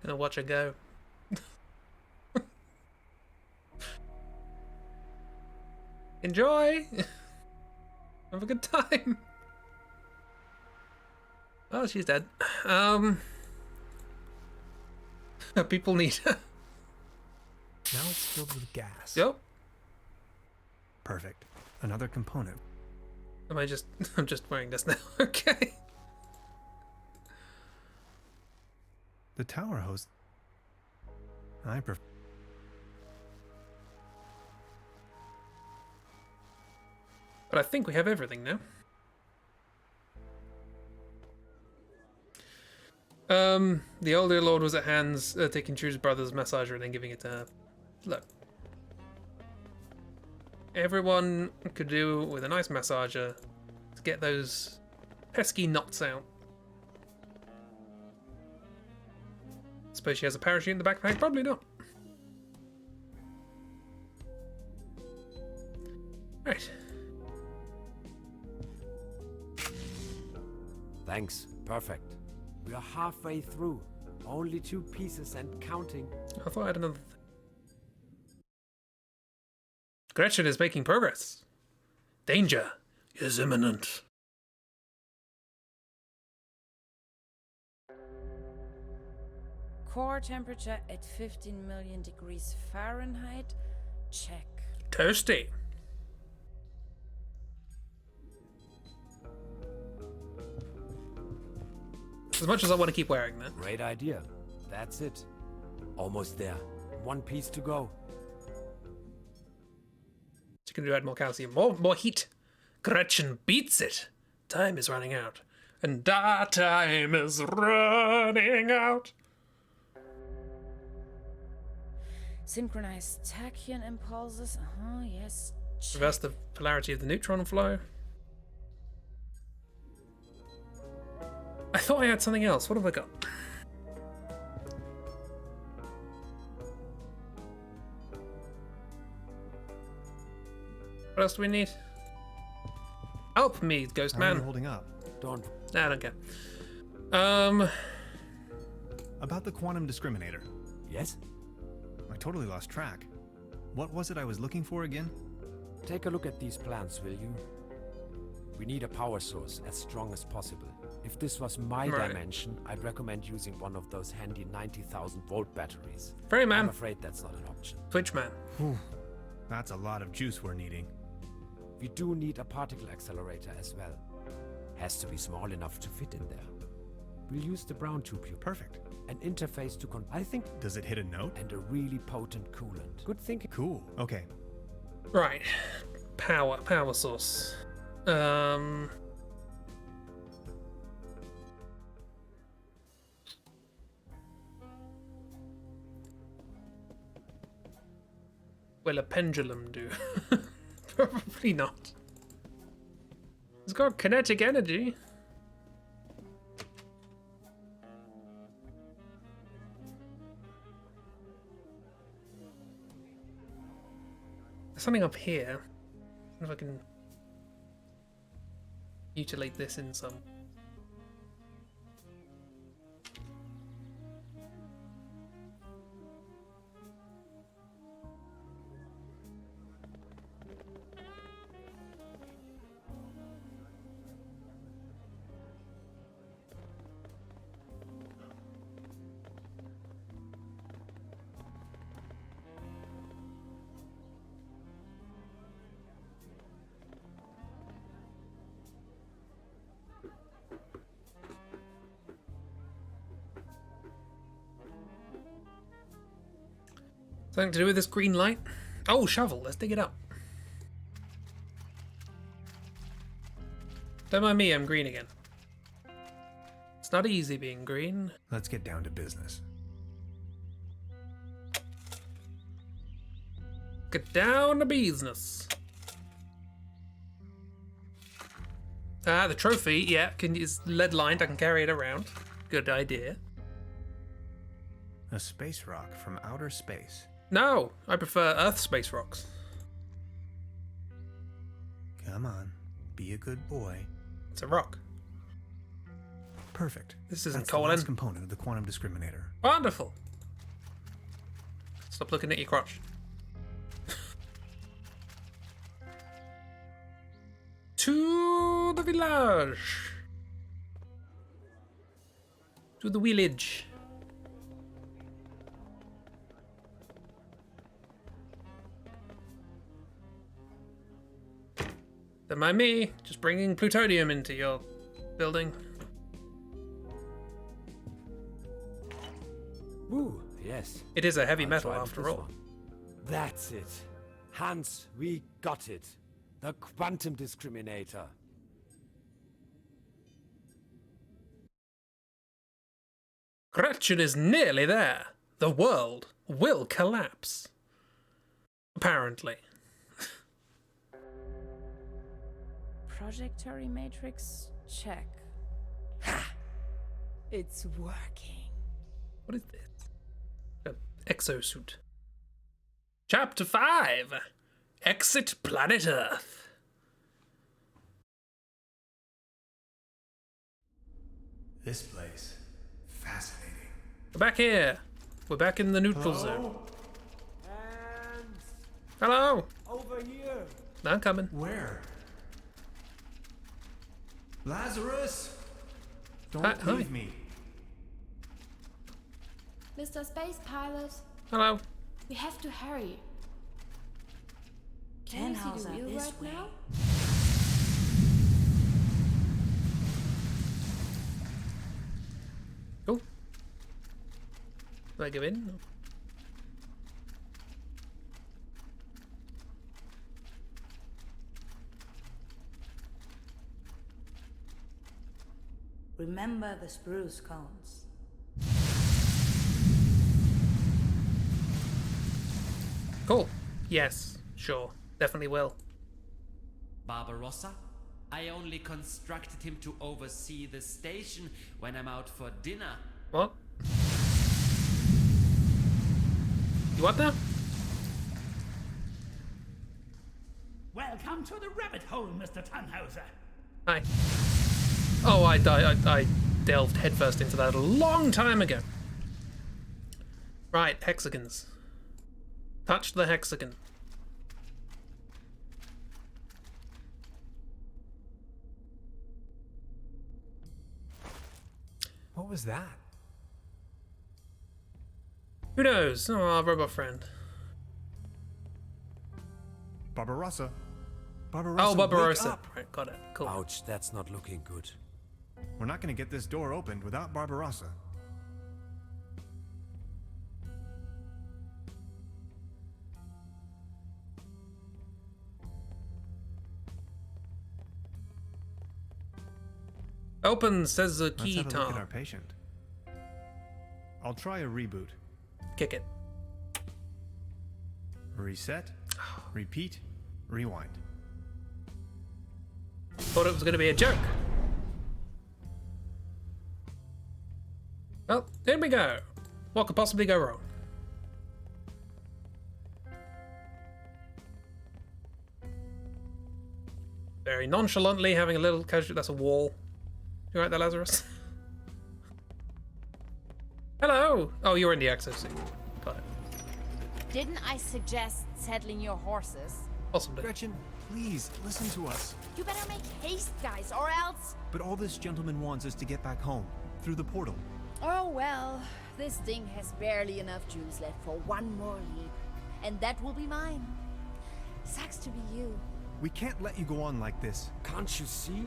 Gonna watch her go. Enjoy. Have a good time. Oh, she's dead. People need. Now it's filled with gas. Yep. Perfect. Another component. I'm just wearing this now. Okay. The tower host. I prefer. But I think we have everything now. The older lord was at hands, taking True's brother's massager and then giving it to her. Look. Everyone could do with a nice massager to get those pesky knots out. Suppose she has a parachute in the backpack? Probably not. Right. Thanks. Perfect. We are halfway through. Only 2 pieces and counting. I thought I had another. Gretchen is making progress. Danger is imminent. Core temperature at 15 million degrees Fahrenheit. Check. Toasty. As much as I want to keep wearing that. Great idea. That's it. Almost there. 1 piece to go. She can add more calcium. More heat. Gretchen beats it. Time is running out. And our time is running out. Synchronized tachyon impulses. Yes. Check. Reverse the polarity of the neutron flow. I thought I had something else. What have I got? What else do we need? Help me, ghost How are man. you holding up? Don't. Nah, I don't care. About the quantum discriminator. Yes? I totally lost track. What was it I was looking for again? Take a look at these plans, will you? We need a power source as strong as possible. If this was my dimension, I'd recommend using one of those handy 90,000 volt batteries. Frame man. I'm afraid that's not an option. Twitch man. That's a lot of juice we're needing. We do need a particle accelerator as well. Has to be small enough to fit in there. We'll use the brown tubule. Perfect. An interface to I think... Does it hit a note? And a really potent coolant. Good thinking. Cool. Okay. Right. Power source. Will a pendulum do? Probably not. It's got kinetic energy. There's something up here. I wonder if I can mutilate this in some. Something to do with this green light? Oh, shovel. Let's dig it up. Don't mind me, I'm green again. It's not easy being green. Let's get down to business. Get down to business. Ah, the trophy, yeah, is lead lined. I can carry it around. Good idea. A space rock from outer space. No, I prefer Earth space rocks. Come on, be a good boy. It's a rock. Perfect. This isn't That's colon. the last component of the quantum discriminator. Wonderful. Stop looking at your crotch. To the village. To the village. Don't mind me, just bringing plutonium into your building. Ooh, yes. It is a heavy I'll metal try after this all. one. That's it. Hans, we got it. The quantum discriminator. Gretchen is nearly there. The world will collapse. Apparently. Projectory matrix, check. Ha! It's working. What is this? An exosuit. Chapter 5. Exit Planet Earth. This place, fascinating. We're back here. We're back in the neutral zone. Hello. Over here. I'm coming. Where? Lazarus! Don't Hi. leave me. Mr. Space Pilot, Hello. we have to hurry. Ten Can you see hours the out wheel this right way. now? Cool. Do I go in? Remember the spruce cones. Cool. Yes, sure. Definitely will. Barbarossa? I only constructed him to oversee the station when I'm out for dinner. What? You what now? Welcome to the rabbit hole, Mr. Tannhauser. Hi. Oh, I delved headfirst into that a long time ago. Right, hexagons. Touch the hexagon. What was that? Who knows? Oh, our robot friend. Barbarossa. Oh, Barbarossa, wake Barbarossa. up. Right, got it. Cool. Ouch, that's not looking good. We're not going to get this door opened without Barbarossa. Open, says the Let's key have a look at our Tom. patient. I'll try a reboot. Kick it. Reset, repeat, rewind. Thought it was going to be a joke. Well, here we go. What could possibly go wrong? Very nonchalantly having a little casual. That's a wall. You right there, Lazarus? Hello! Oh, you're in the exosuit. Got it. Didn't I suggest settling your horses? Possibly. Gretchen, please, listen to us. You better make haste, guys, or else... But all this gentleman wants is to get back home, through the portal. Oh well, this thing has barely enough juice left for one more leap. And that will be mine. Sucks to be you. We can't let you go on like this. Can't you see?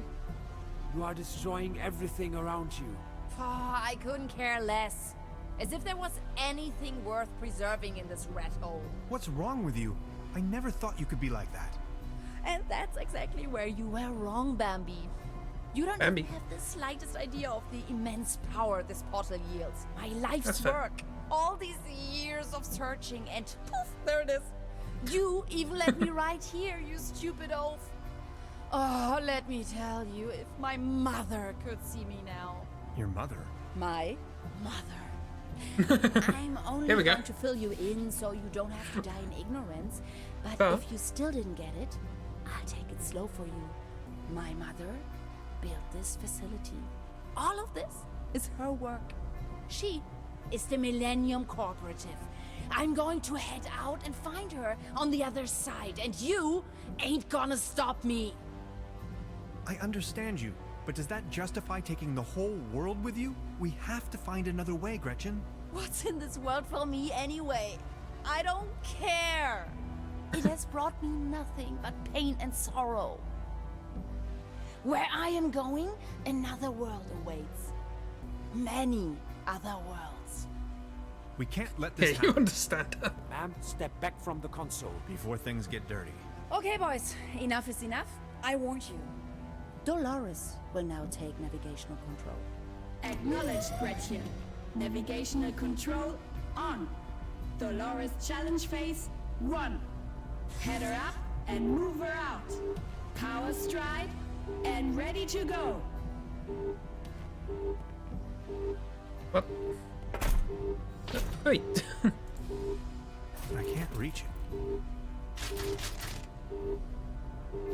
You are destroying everything around you. Oh, I couldn't care less. As if there was anything worth preserving in this rat hole. What's wrong with you? I never thought you could be like that. And that's exactly where you were wrong, Bambi. You don't even have the slightest idea of the immense power this portal yields. My life's work. All these years of searching and poof, there it is. You even let me right here, you stupid oaf. Oh, let me tell you, if my mother could see me now. Your mother? My mother. I'm only Here we go. going to fill you in so you don't have to die in ignorance. But if you still didn't get it, I'll take it slow for you. My mother built this facility. All of this is her work. She is the Millennium Cooperative. I'm going to head out and find her on the other side, and you ain't gonna stop me. I understand you, but does that justify taking the whole world with you? We have to find another way, Gretchen. What's in this world for me anyway? I don't care. It has brought me nothing but pain and sorrow. Where I am going, another world awaits. Many other worlds. We can't let this happen. You understand. Ma'am, step back from the console. Before things get dirty. Okay, boys, enough is enough. I warned you. Dolores will now take navigational control. Acknowledged, Gretchen. Navigational control on. Dolores challenge phase 1. Head her up and move her out. Power stride and ready to go. What? Wait. I can't reach it.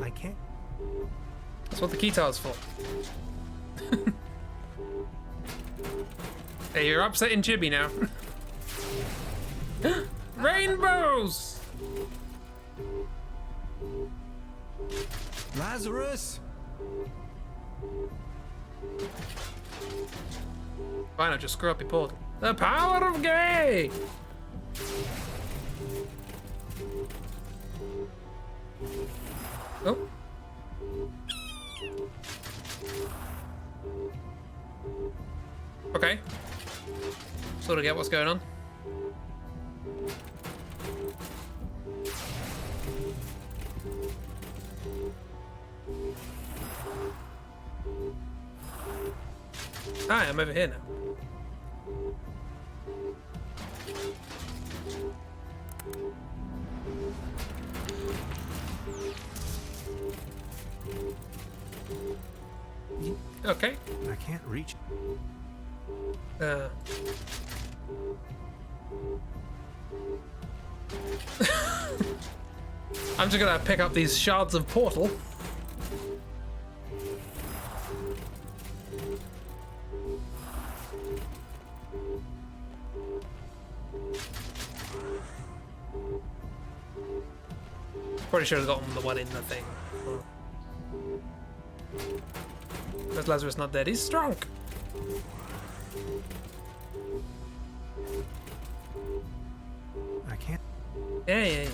I can't. That's what the keytar's for. Hey, you're upsetting Chibi now. Rainbows! Lazarus! Why not just screw up your portal? The power of gay! Oh. Okay. Sort of get what's going on. Hi, I'm over here now. Okay. I can't reach. I'm just gonna pick up these shards of portal. Pretty sure I've gotten the one in the thing. Because Lazarus not dead, he's strong. I can't. Yeah.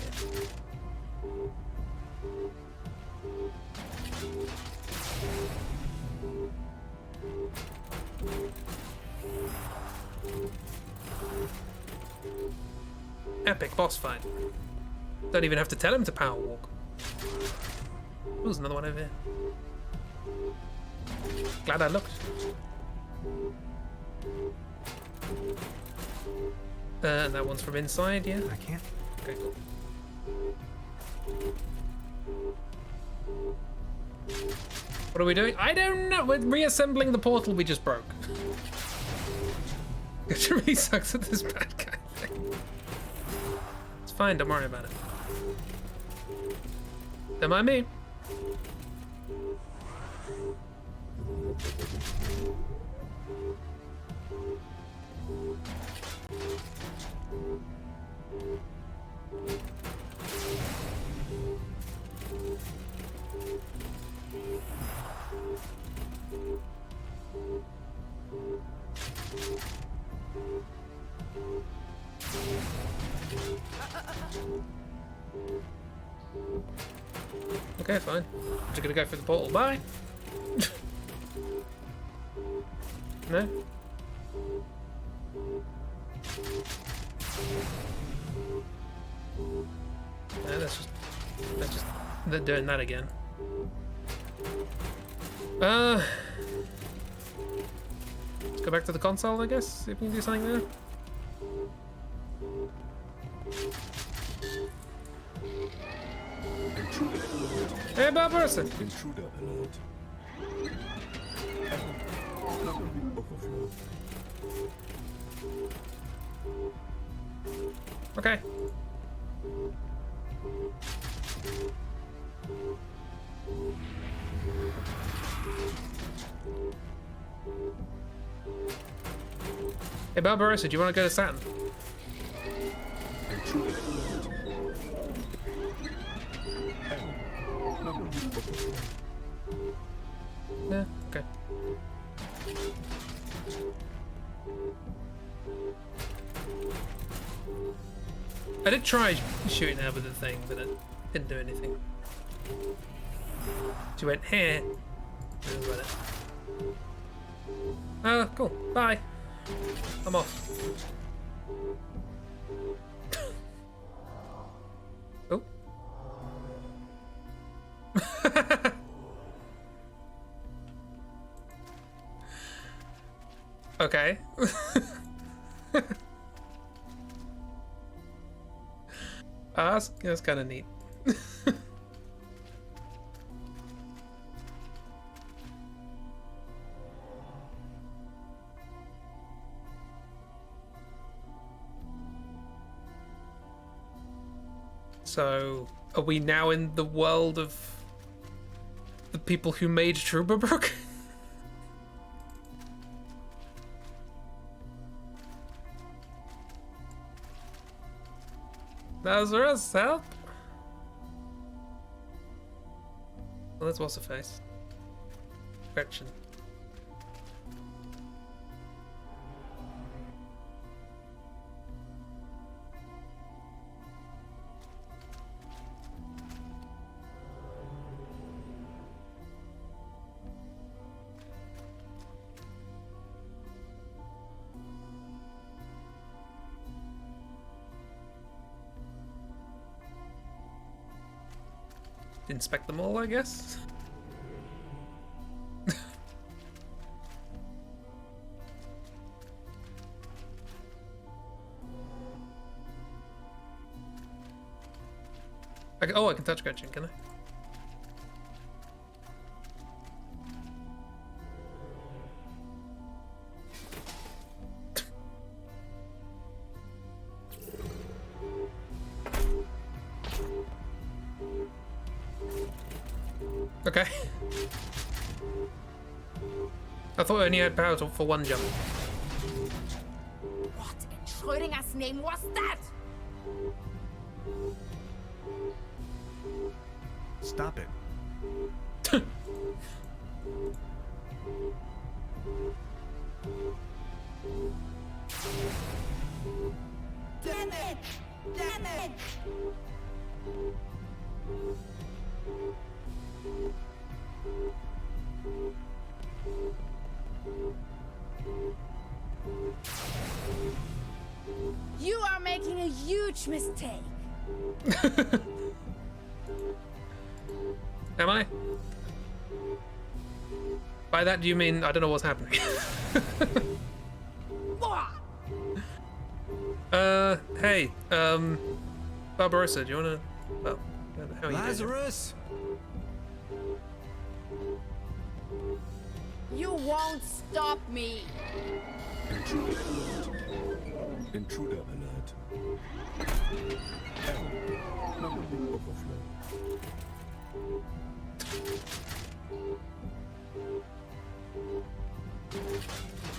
Epic boss fight. Don't even have to tell him to power walk. Oh, there's another one over here. Glad I looked. And that one's from inside, yeah? I can't. Okay, cool. What are we doing? I don't know. We're reassembling the portal we just broke. It really sucks at this bad guy thing. It's fine, don't worry about it. Don't mind me. Okay, fine. I'm just gonna go through the portal. Bye. No? No, that's just they're doing that again. Let's go back to the console, I guess. See if we can do something there. Hey, Barbarossa! Intruder alert. Overflow. Okay. Hey, Barbarossa, do you want to go to Saturn? Intruder alert. Yeah, okay. I did try shooting her with the thing, but it didn't do anything. She went here. Oh, cool. Bye. I'm off. Oh. Okay. That's kind of neat. So, are we now in the world of the people who made Trüberbrook? Lazarus, help! Well, that's what's her face. Gretchen. Inspect them all, I guess. I can touch Gretchen, can I? Okay. I thought I only had power for one jump. What in Schrödinger's name was that? Stop it. Damn it! Damn it! You are making a huge mistake. Am I? By that do you mean I don't know what's happening? Hey, Barbarossa, do you wanna... Well, how are you doing? Lazarus! You won't stop me. Intruder alert. Intruder alert. Memory overflow.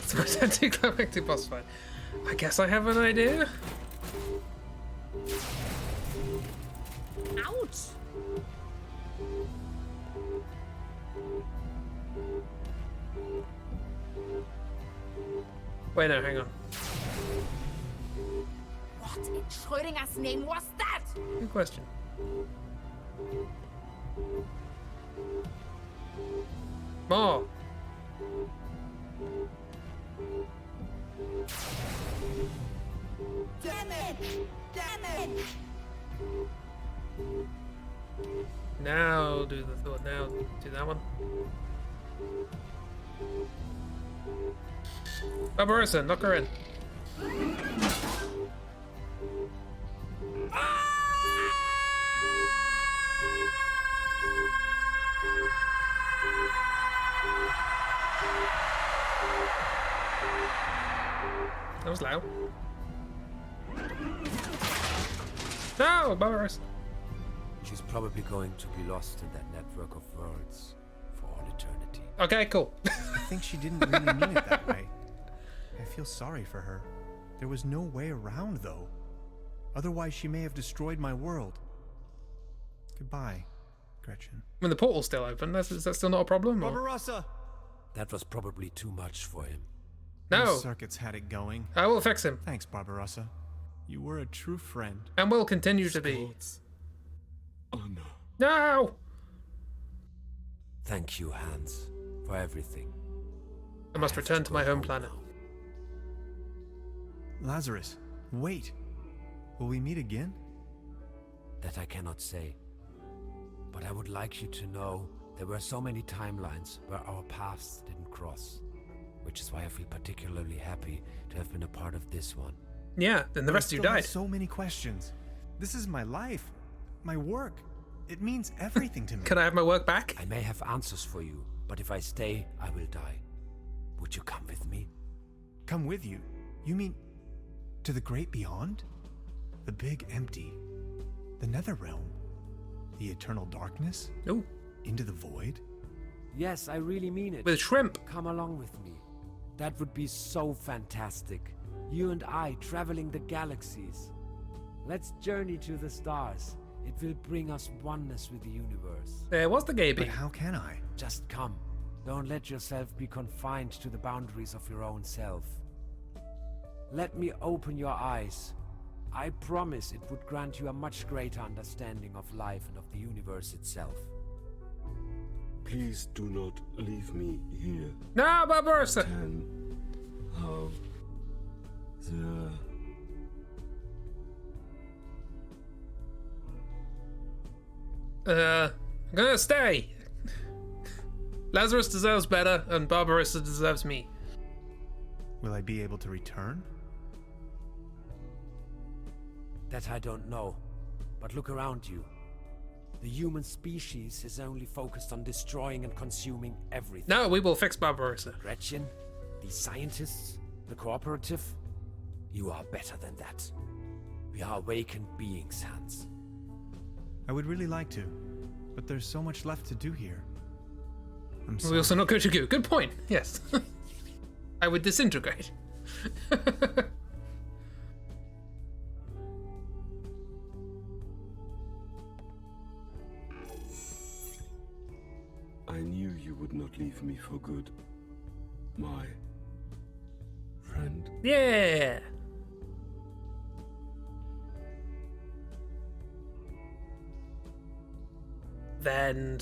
So it's anticlimactic boss fight. I guess I have an idea. Ouch! Wait, no, hang on. What in Schrödinger's name was that? Good question. More. Damn it! Damn it! Now do the thought. Now do that one. Barbarossa, knock her in. That was loud. No, Barbarossa. She's probably going to be lost in that network of worlds for all eternity. Okay, cool. I think she didn't really mean it that way. I feel sorry for her. There was no way around, though. Otherwise, she may have destroyed my world. Goodbye, Gretchen. When the portal's still open, is that still not a problem? Or? Barbarossa! That was probably too much for him. No. Those circuits had it going. I will fix him. Thanks, Barbarossa. You were a true friend. And will continue to be. Honor. No! Thank you, Hans, for everything. I must return to my home planet. Lazarus, wait. Will we meet again? That I cannot say. But I would like you to know there were so many timelines where our paths didn't cross. Which is why I feel particularly happy to have been a part of this one. Yeah, then the rest of you died. So many questions. This is my life, my work. It means everything to me. Can I have my work back? I may have answers for you, but if I stay, I will die. Would you come with me? Come with you? You mean to the great beyond? The big empty? The nether realm? The eternal darkness? No. Into the void? Yes, I really mean it. With shrimp. Come along with me. That would be so fantastic. You and I traveling the galaxies. Let's journey to the stars. It will bring us oneness with the universe. There was the Gaby. But how can I? Just come. Don't let yourself be confined to the boundaries of your own self. Let me open your eyes. I promise it would grant you a much greater understanding of life and of the universe itself. Please do not leave me here. No, Barbarossa! How I'm gonna stay. Lazarus deserves better, and Barbarossa deserves me. Will I be able to return? That I don't know. But look around you. The human species is only focused on destroying and consuming everything. No, we will fix Barbarossa. Gretchen, these scientists, the cooperative, you are better than that. We are awakened beings, Hans. I would really like to, but there's so much left to do here. I'm sorry. We also not go to goo. Good point. Yes. I would disintegrate. I knew you would not leave me for good. My friend. Yeah. then...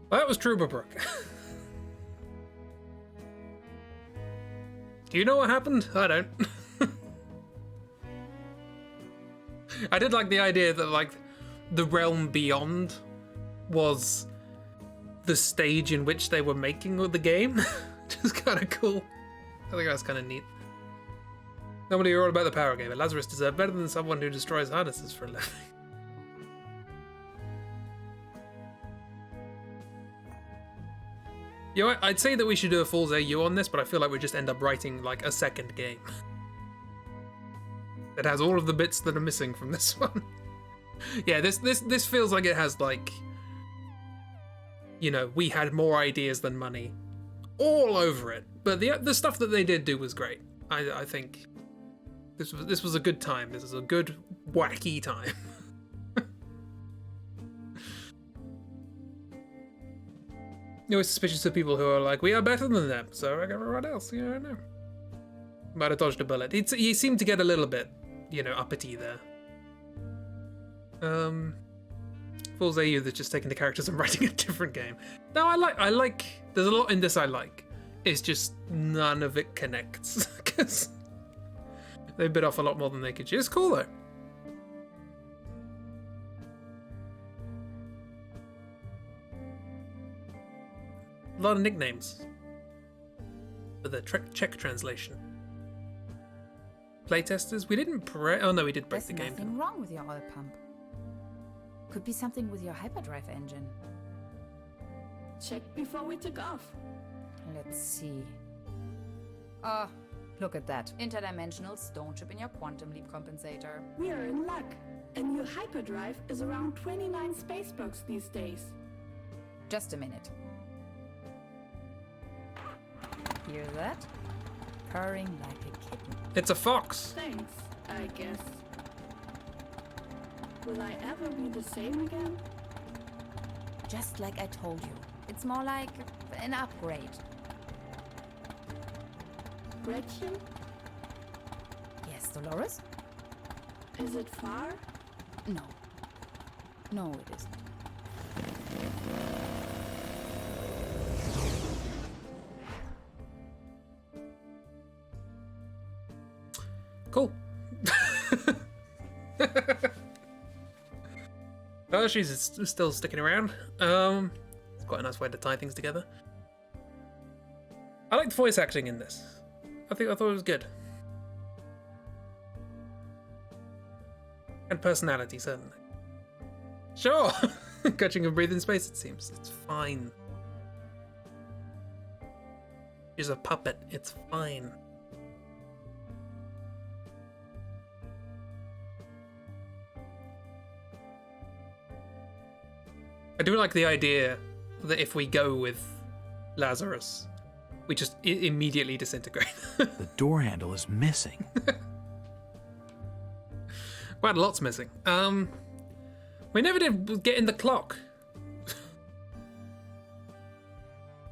Well, that was Trüberbrook. Do you know what happened? I don't. I did like the idea that, like, the realm beyond was the stage in which they were making the game. Which is kind of cool. I think that's kind of neat. Nobody you're all about the power game, but Lazarus deserved better than someone who destroys harnesses for a living. You know, I'd say that we should do a Fool's AU on this, but I feel like we just end up writing like a second game. That has all of the bits that are missing from this one. Yeah, this feels like it has, like, you know, we had more ideas than money all over it. But the stuff that they did do was great. I think this was a good time. This is a good wacky time. You're always suspicious of people who are like, we are better than them, so like everyone else, you know, I don't know. Might have dodged a bullet. He seemed to get a little bit, you know, uppity there. Fool's AU that's just taking the characters and writing a different game. No, I like, there's a lot in this I like. It's just none of it connects, because they bit off a lot more than they could chew. It's cool though. A lot of nicknames for the Czech translation. Playtesters, we didn't oh no, we did break the game. There's nothing wrong with your oil pump. Could be something with your hyperdrive engine. Check before we took off. Let's see. Oh, look at that. Interdimensional stone chip in your quantum leap compensator. We are in luck. A new hyperdrive is around 29 space bucks these days. Just a minute. Hear that? Purring like a kitten. It's a fox. Thanks, I guess. Will I ever be the same again? Just like I told you. It's more like an upgrade. Gretchen? Yes, Dolores? Is it far? No. No, it isn't. Cool. Oh, she's still sticking around. It's quite a nice way to tie things together. I like the voice acting in this. I thought it was good. And personality, certainly. Sure! Catching a breathe in space, it seems. It's fine. She's a puppet. It's fine. I do like the idea that if we go with Lazarus, we just immediately disintegrate. The door handle is missing. Quite a lot's missing. We never did get in the clock.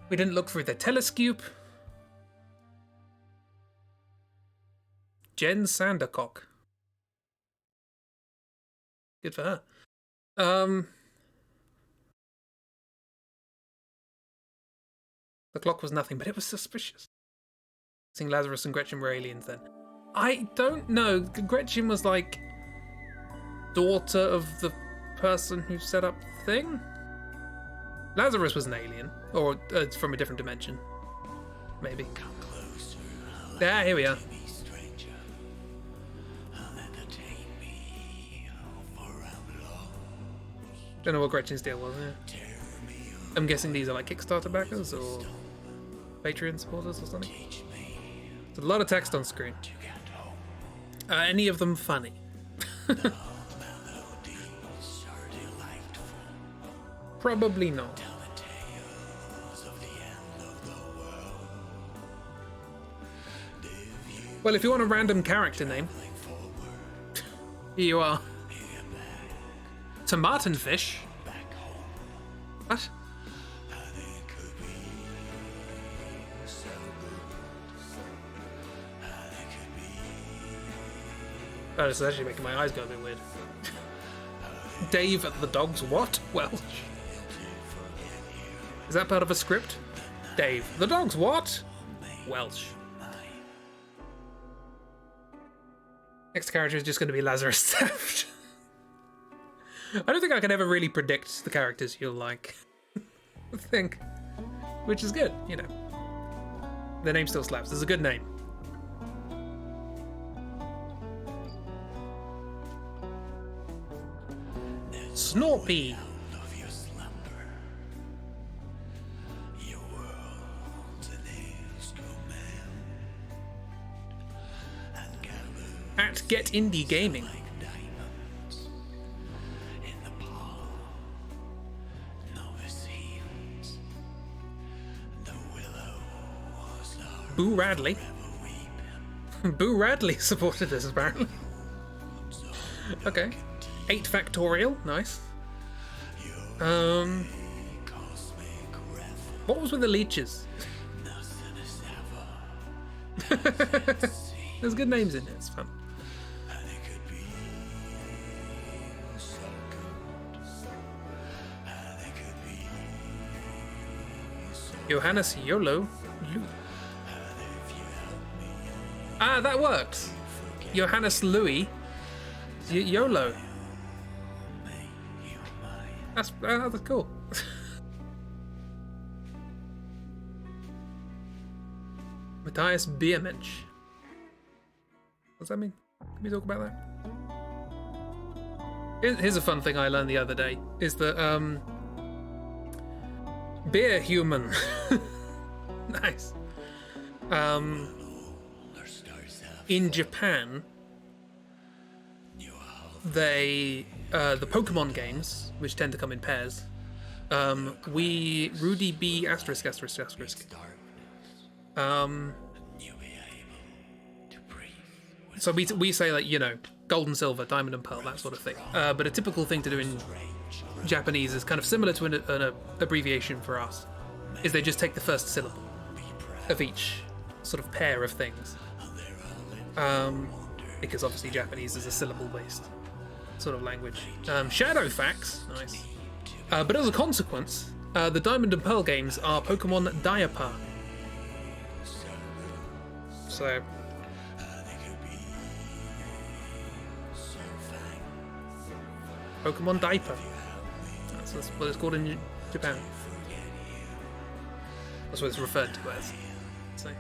We didn't look through the telescope. Jen Sandercock. Good for her. The clock was nothing, but it was suspicious. Seeing Lazarus and Gretchen were aliens then. I don't know. Gretchen was like daughter of the person who set up the thing? Lazarus was an alien, or from a different dimension. Maybe. Come closer. Yeah, here we are. Don't know what Gretchen's deal was, yeah. I'm guessing these are like Kickstarter backers or Patreon supporters or something. There's a lot of text on screen. Any of them funny? Probably not. Well, if you want a random character name, here you are. Tomatenfish? What? Oh, this is actually making my eyes go a bit weird. Dave at the dogs what? Welsh. Is that part of a script? Dave, the dogs what? Welsh. Next character is just going to be Lazarus Theft. I don't think I can ever really predict the characters you'll like. I think. Which is good, you know. The name still slaps. It's a good name. Snorpy. At Get Indie Gaming. Boo Radley. Boo Radley supported us, apparently. Okay. 8 Factorial, nice. What was with the leeches? There's good names in it, it's fun. Johannes YOLO. Ah, that works. Johannes Louis. YOLO. That's cool. Matthias Biermensch. What does that mean? Can we talk about that? Here's a fun thing I learned the other day. Is that, beer human. Nice. In Japan, the Pokemon games, which tend to come in pairs, Rudy B asterisk asterisk asterisk. So we say, like, you know, gold and silver, diamond and pearl, that sort of thing. But a typical thing to do in Japanese is kind of similar to an abbreviation for us, is they just take the first syllable of each sort of pair of things. Because obviously Japanese is a syllable-based sort of language. Shadowfax, nice. But as a consequence, the Diamond and Pearl games are Pokemon Diaper. So... Pokemon Diaper. That's what it's called in Japan. That's what it's referred to as. So.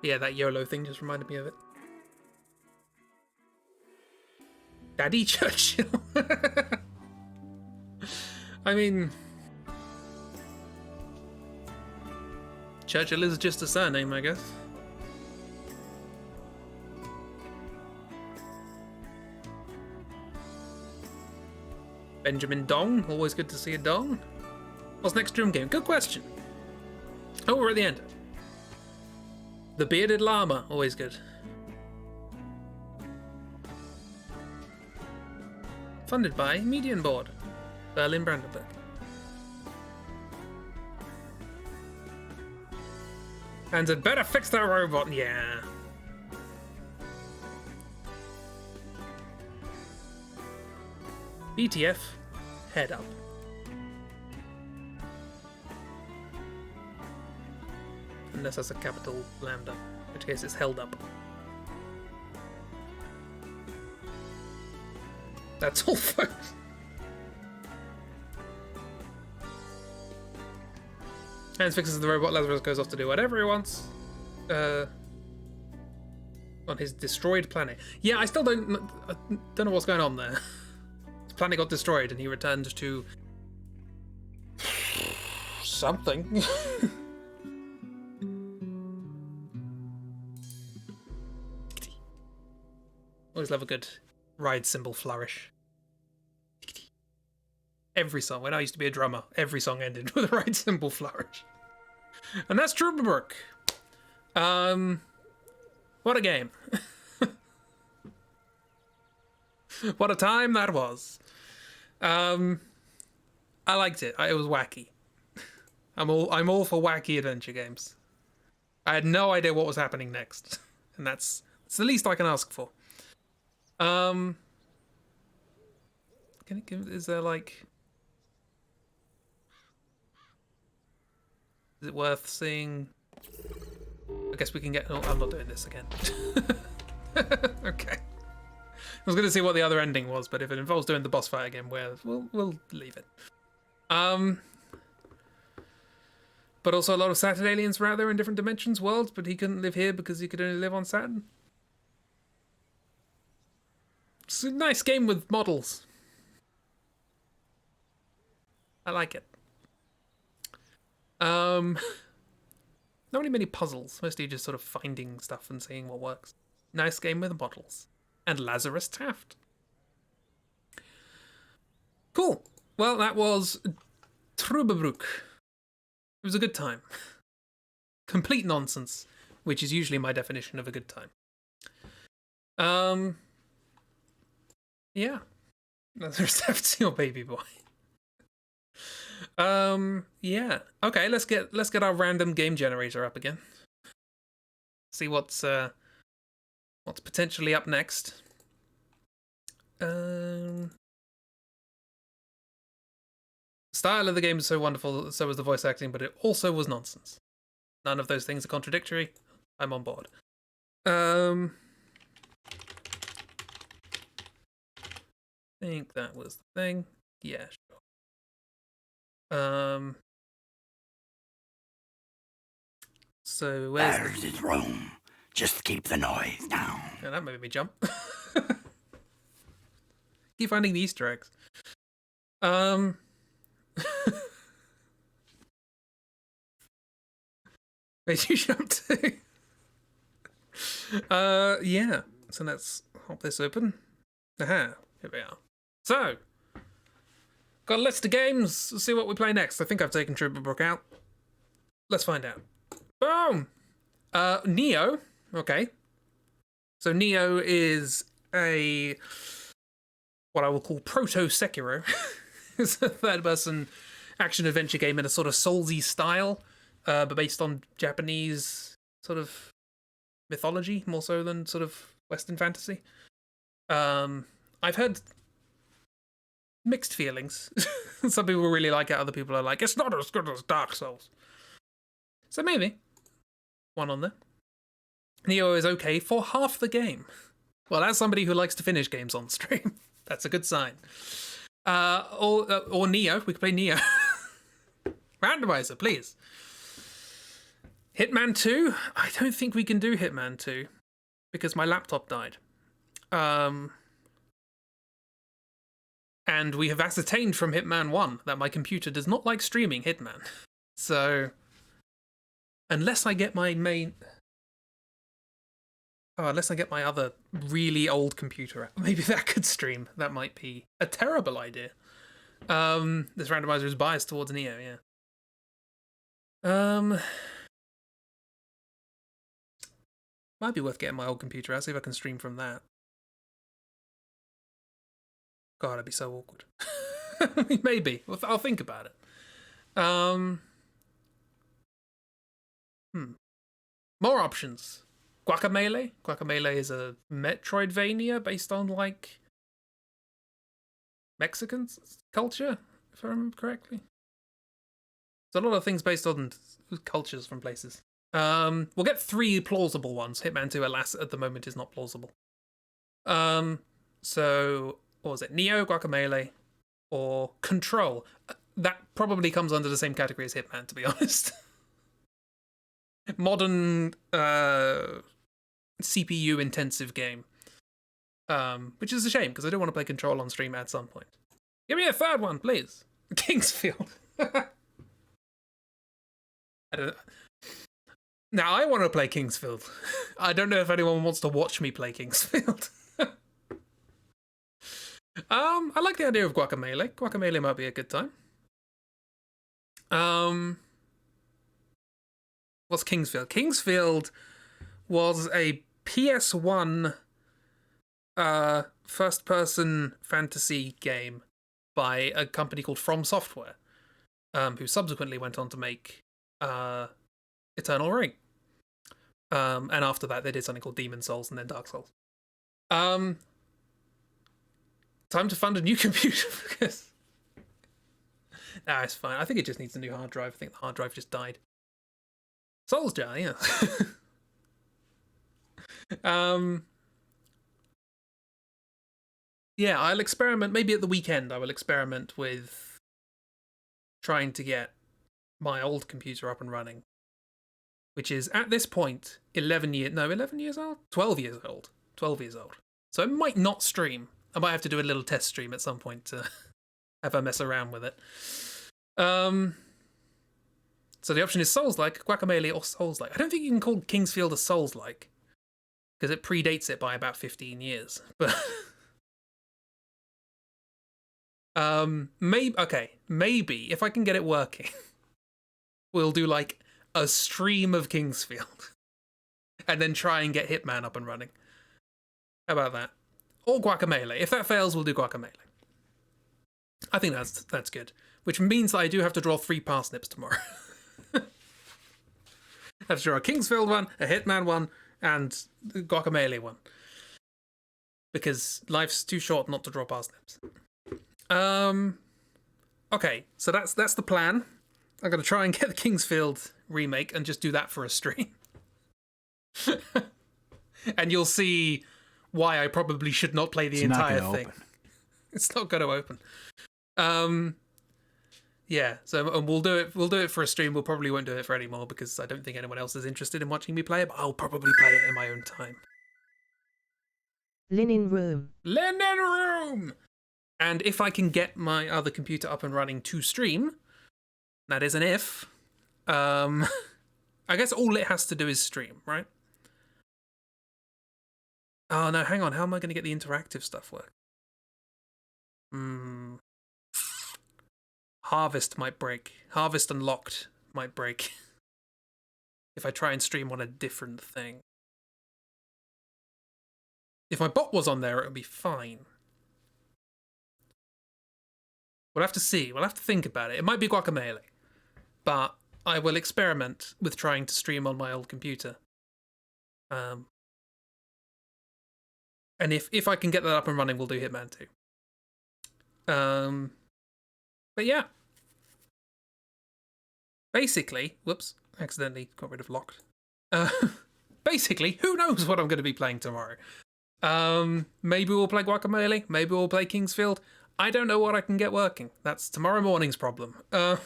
Yeah, that YOLO thing just reminded me of it. Daddy Churchill. I mean, Churchill is just a surname, I guess. Benjamin Dong, always good to see a Dong. What's next dream game? Good question. Oh, we're at the end. The Bearded Llama, always good. Funded by Median Board, Berlin Brandenburg. And it better fix that robot, yeah. BTF, head up. Unless that's a capital lambda, in which case it's held up. That's all, folks. Hans fixes the robot, Lazarus goes off to do whatever he wants. On his destroyed planet. Yeah, I still don't know what's going on there. His planet got destroyed and he returned to... something. Always love a good ride cymbal flourish. Every song, when I used to be a drummer, every song ended with a ride cymbal flourish. And that's Trüberbrook. What a game. What a time that was. I liked it. It was wacky. I'm all for wacky adventure games. I had no idea what was happening next, and that's the least I can ask for. Is there like? Is it worth seeing? I guess we can get. Oh, I'm not doing this again. Okay. I was going to see what the other ending was, but if it involves doing the boss fight again, we'll leave it. But also a lot of Saturn aliens were out there in different dimensions, worlds, but he couldn't live here because he could only live on Saturn. It's a nice game with models. I like it. Not really many puzzles, mostly just sort of finding stuff and seeing what works. Nice game with models. And Lazarus Taft. Cool. Well, that was Trüberbrook. It was a good time. Complete nonsense, which is usually my definition of a good time. Yeah. Lazarus Taft's your baby boy. Yeah. Okay, let's get our random game generator up again. See what's potentially up next. Style of the game is so wonderful, so was the voice acting, but it also was nonsense. None of those things are contradictory. I'm on board. I think that was the thing. Yeah, sure. So where's the room? Just keep the noise down. Yeah, that made me jump. Keep finding the Easter eggs. Where'd you jump to? Yeah. So let's hop this open. Aha, here we are. So, got a list of games. Let's see what we play next. I think I've taken Trüberbrook out. Let's find out. Boom! Neo. Okay. So Neo is what I will call proto-Sekiro. It's a third-person action-adventure game in a sort of Soulsy style, but based on Japanese sort of mythology, more so than sort of Western fantasy. I've heard mixed feelings. Some people really like it, other people are like, it's not as good as Dark Souls. So maybe. One on there. Neo is okay for half the game. Well, as somebody who likes to finish games on stream, that's a good sign. Or Neo. We can play Neo. Randomizer, please. Hitman 2. I don't think we can do Hitman 2 because my laptop died. And we have ascertained from Hitman 1 that my computer does not like streaming Hitman. So, unless I get my unless I get my other really old computer out, maybe that could stream. That might be a terrible idea. This randomizer is biased towards Neo, yeah. Might be worth getting my old computer out, see if I can stream from that. God, that'd be so awkward. Maybe. I'll think about it. More options. Guacamelee. Guacamelee is a Metroidvania based on, like, Mexican culture, if I remember correctly. There's a lot of things based on cultures from places. We'll get 3 plausible ones. Hitman 2, alas, at the moment is not plausible. So, what was it? Neo, Guacamelee, or Control. That probably comes under the same category as Hitman, to be honest. Modern CPU-intensive game. Which is a shame, because I do want to play Control on stream at some point. Give me a third one, please. Kingsfield. Now, I want to play Kingsfield. I don't know if anyone wants to watch me play Kingsfield. I like the idea of Guacamelee. Guacamelee might be a good time. What's Kingsfield? Kingsfield was a PS1 first-person fantasy game by a company called From Software. who subsequently went on to make Eternal Rain. And after that, they did something called Demon Souls and then Dark Souls. Time to fund a new computer because... Nah, it's fine. I think it just needs a new hard drive. I think the hard drive just died. Souls jar, yeah. Yeah, I'll experiment. Maybe at the weekend, I will experiment with trying to get my old computer up and running, which is at this point 11 years old? 12 years old. 12 years old. So it might not stream. I might have to do a little test stream at some point to have a mess around with it. So the option is Souls-like, Guacamelee, or Souls-like. I don't think you can call Kingsfield a Souls-like, because it predates it by about 15 years. But maybe if I can get it working, we'll do like a stream of Kingsfield, and then try and get Hitman up and running. How about that? Or Guacamelee. If that fails, we'll do Guacamelee. I think that's good. Which means that I do have to draw 3 parsnips tomorrow. I have to draw a Kingsfield one, a Hitman one, and the Guacamelee one. Because life's too short not to draw parsnips. Okay, so that's the plan. I'm going to try and get the Kingsfield remake and just do that for a stream. And you'll see why I probably should not play the entire thing. It's not going to open. Yeah, so and we'll do it for a stream. We'll probably won't do it for any more because I don't think anyone else is interested in watching me play it, but I'll probably play it in my own time. Linen room. Linen room! And if I can get my other computer up and running to stream, that is an if, I guess all it has to do is stream, right? Oh no, hang on, how am I going to get the interactive stuff work? Harvest might break. Harvest Unlocked might break. If I try and stream on a different thing. If my bot was on there, it would be fine. We'll have to see. We'll have to think about it. It might be Guacamelee. But I will experiment with trying to stream on my old computer. And if I can get that up and running, we'll do Hitman 2. But yeah. Basically, whoops, accidentally got rid of locked. Basically, who knows what I'm going to be playing tomorrow? Maybe we'll play Guacamelee. Maybe we'll play Kingsfield. I don't know what I can get working. That's tomorrow morning's problem. Got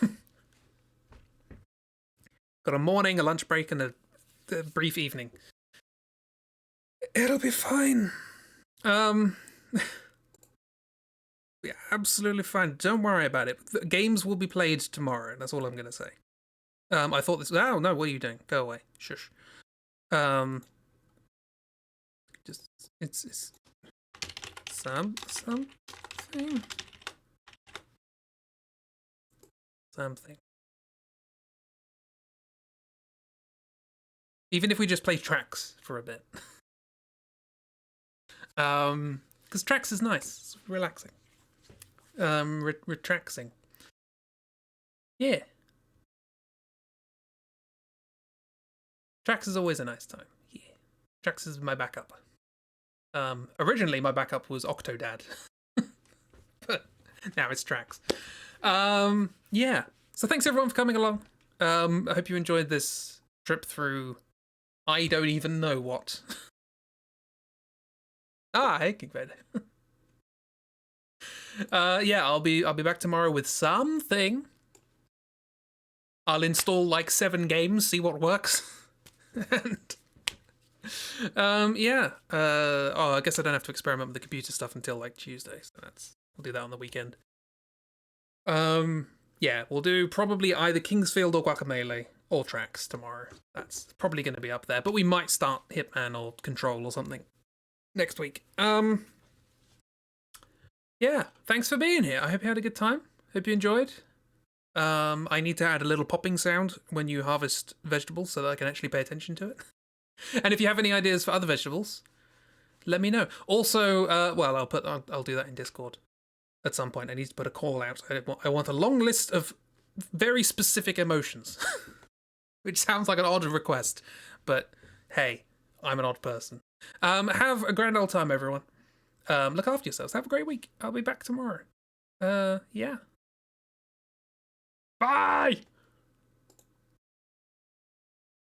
a morning, a lunch break, and a brief evening. It'll be fine. Yeah, absolutely fine. Don't worry about it. The games will be played tomorrow. That's all I'm going to say. I thought this... Oh, no, what are you doing? Go away. Shush. Just... It's... Something. Even if we just play tracks for a bit. Because tracks is nice. It's relaxing. Retraxing. Yeah. Tracks is always a nice time. Yeah. Tracks is my backup. Originally my backup was Octodad. But now it's Tracks. Yeah. So thanks everyone for coming along. I hope you enjoyed this trip through I don't even know what. Hey, Kickbed. Yeah, I'll be back tomorrow with something. I'll install like 7 games, see what works. And yeah. I guess I don't have to experiment with the computer stuff until like Tuesday, so we'll do that on the weekend. Yeah, we'll do probably either Kingsfield or Guacamelee or Tracks tomorrow. That's probably going to be up there, but we might start Hitman or Control or something next week. Yeah, thanks for being here. I hope you had a good time. Hope you enjoyed. I need to add a little popping sound when you harvest vegetables so that I can actually pay attention to it. And if you have any ideas for other vegetables, let me know. Also, well, I'll do that in Discord at some point. I need to put a call out. I want a long list of very specific emotions. Which sounds like an odd request, but hey, I'm an odd person. Have a grand old time, everyone. Look after yourselves. Have a great week. I'll be back tomorrow. Yeah. Bye!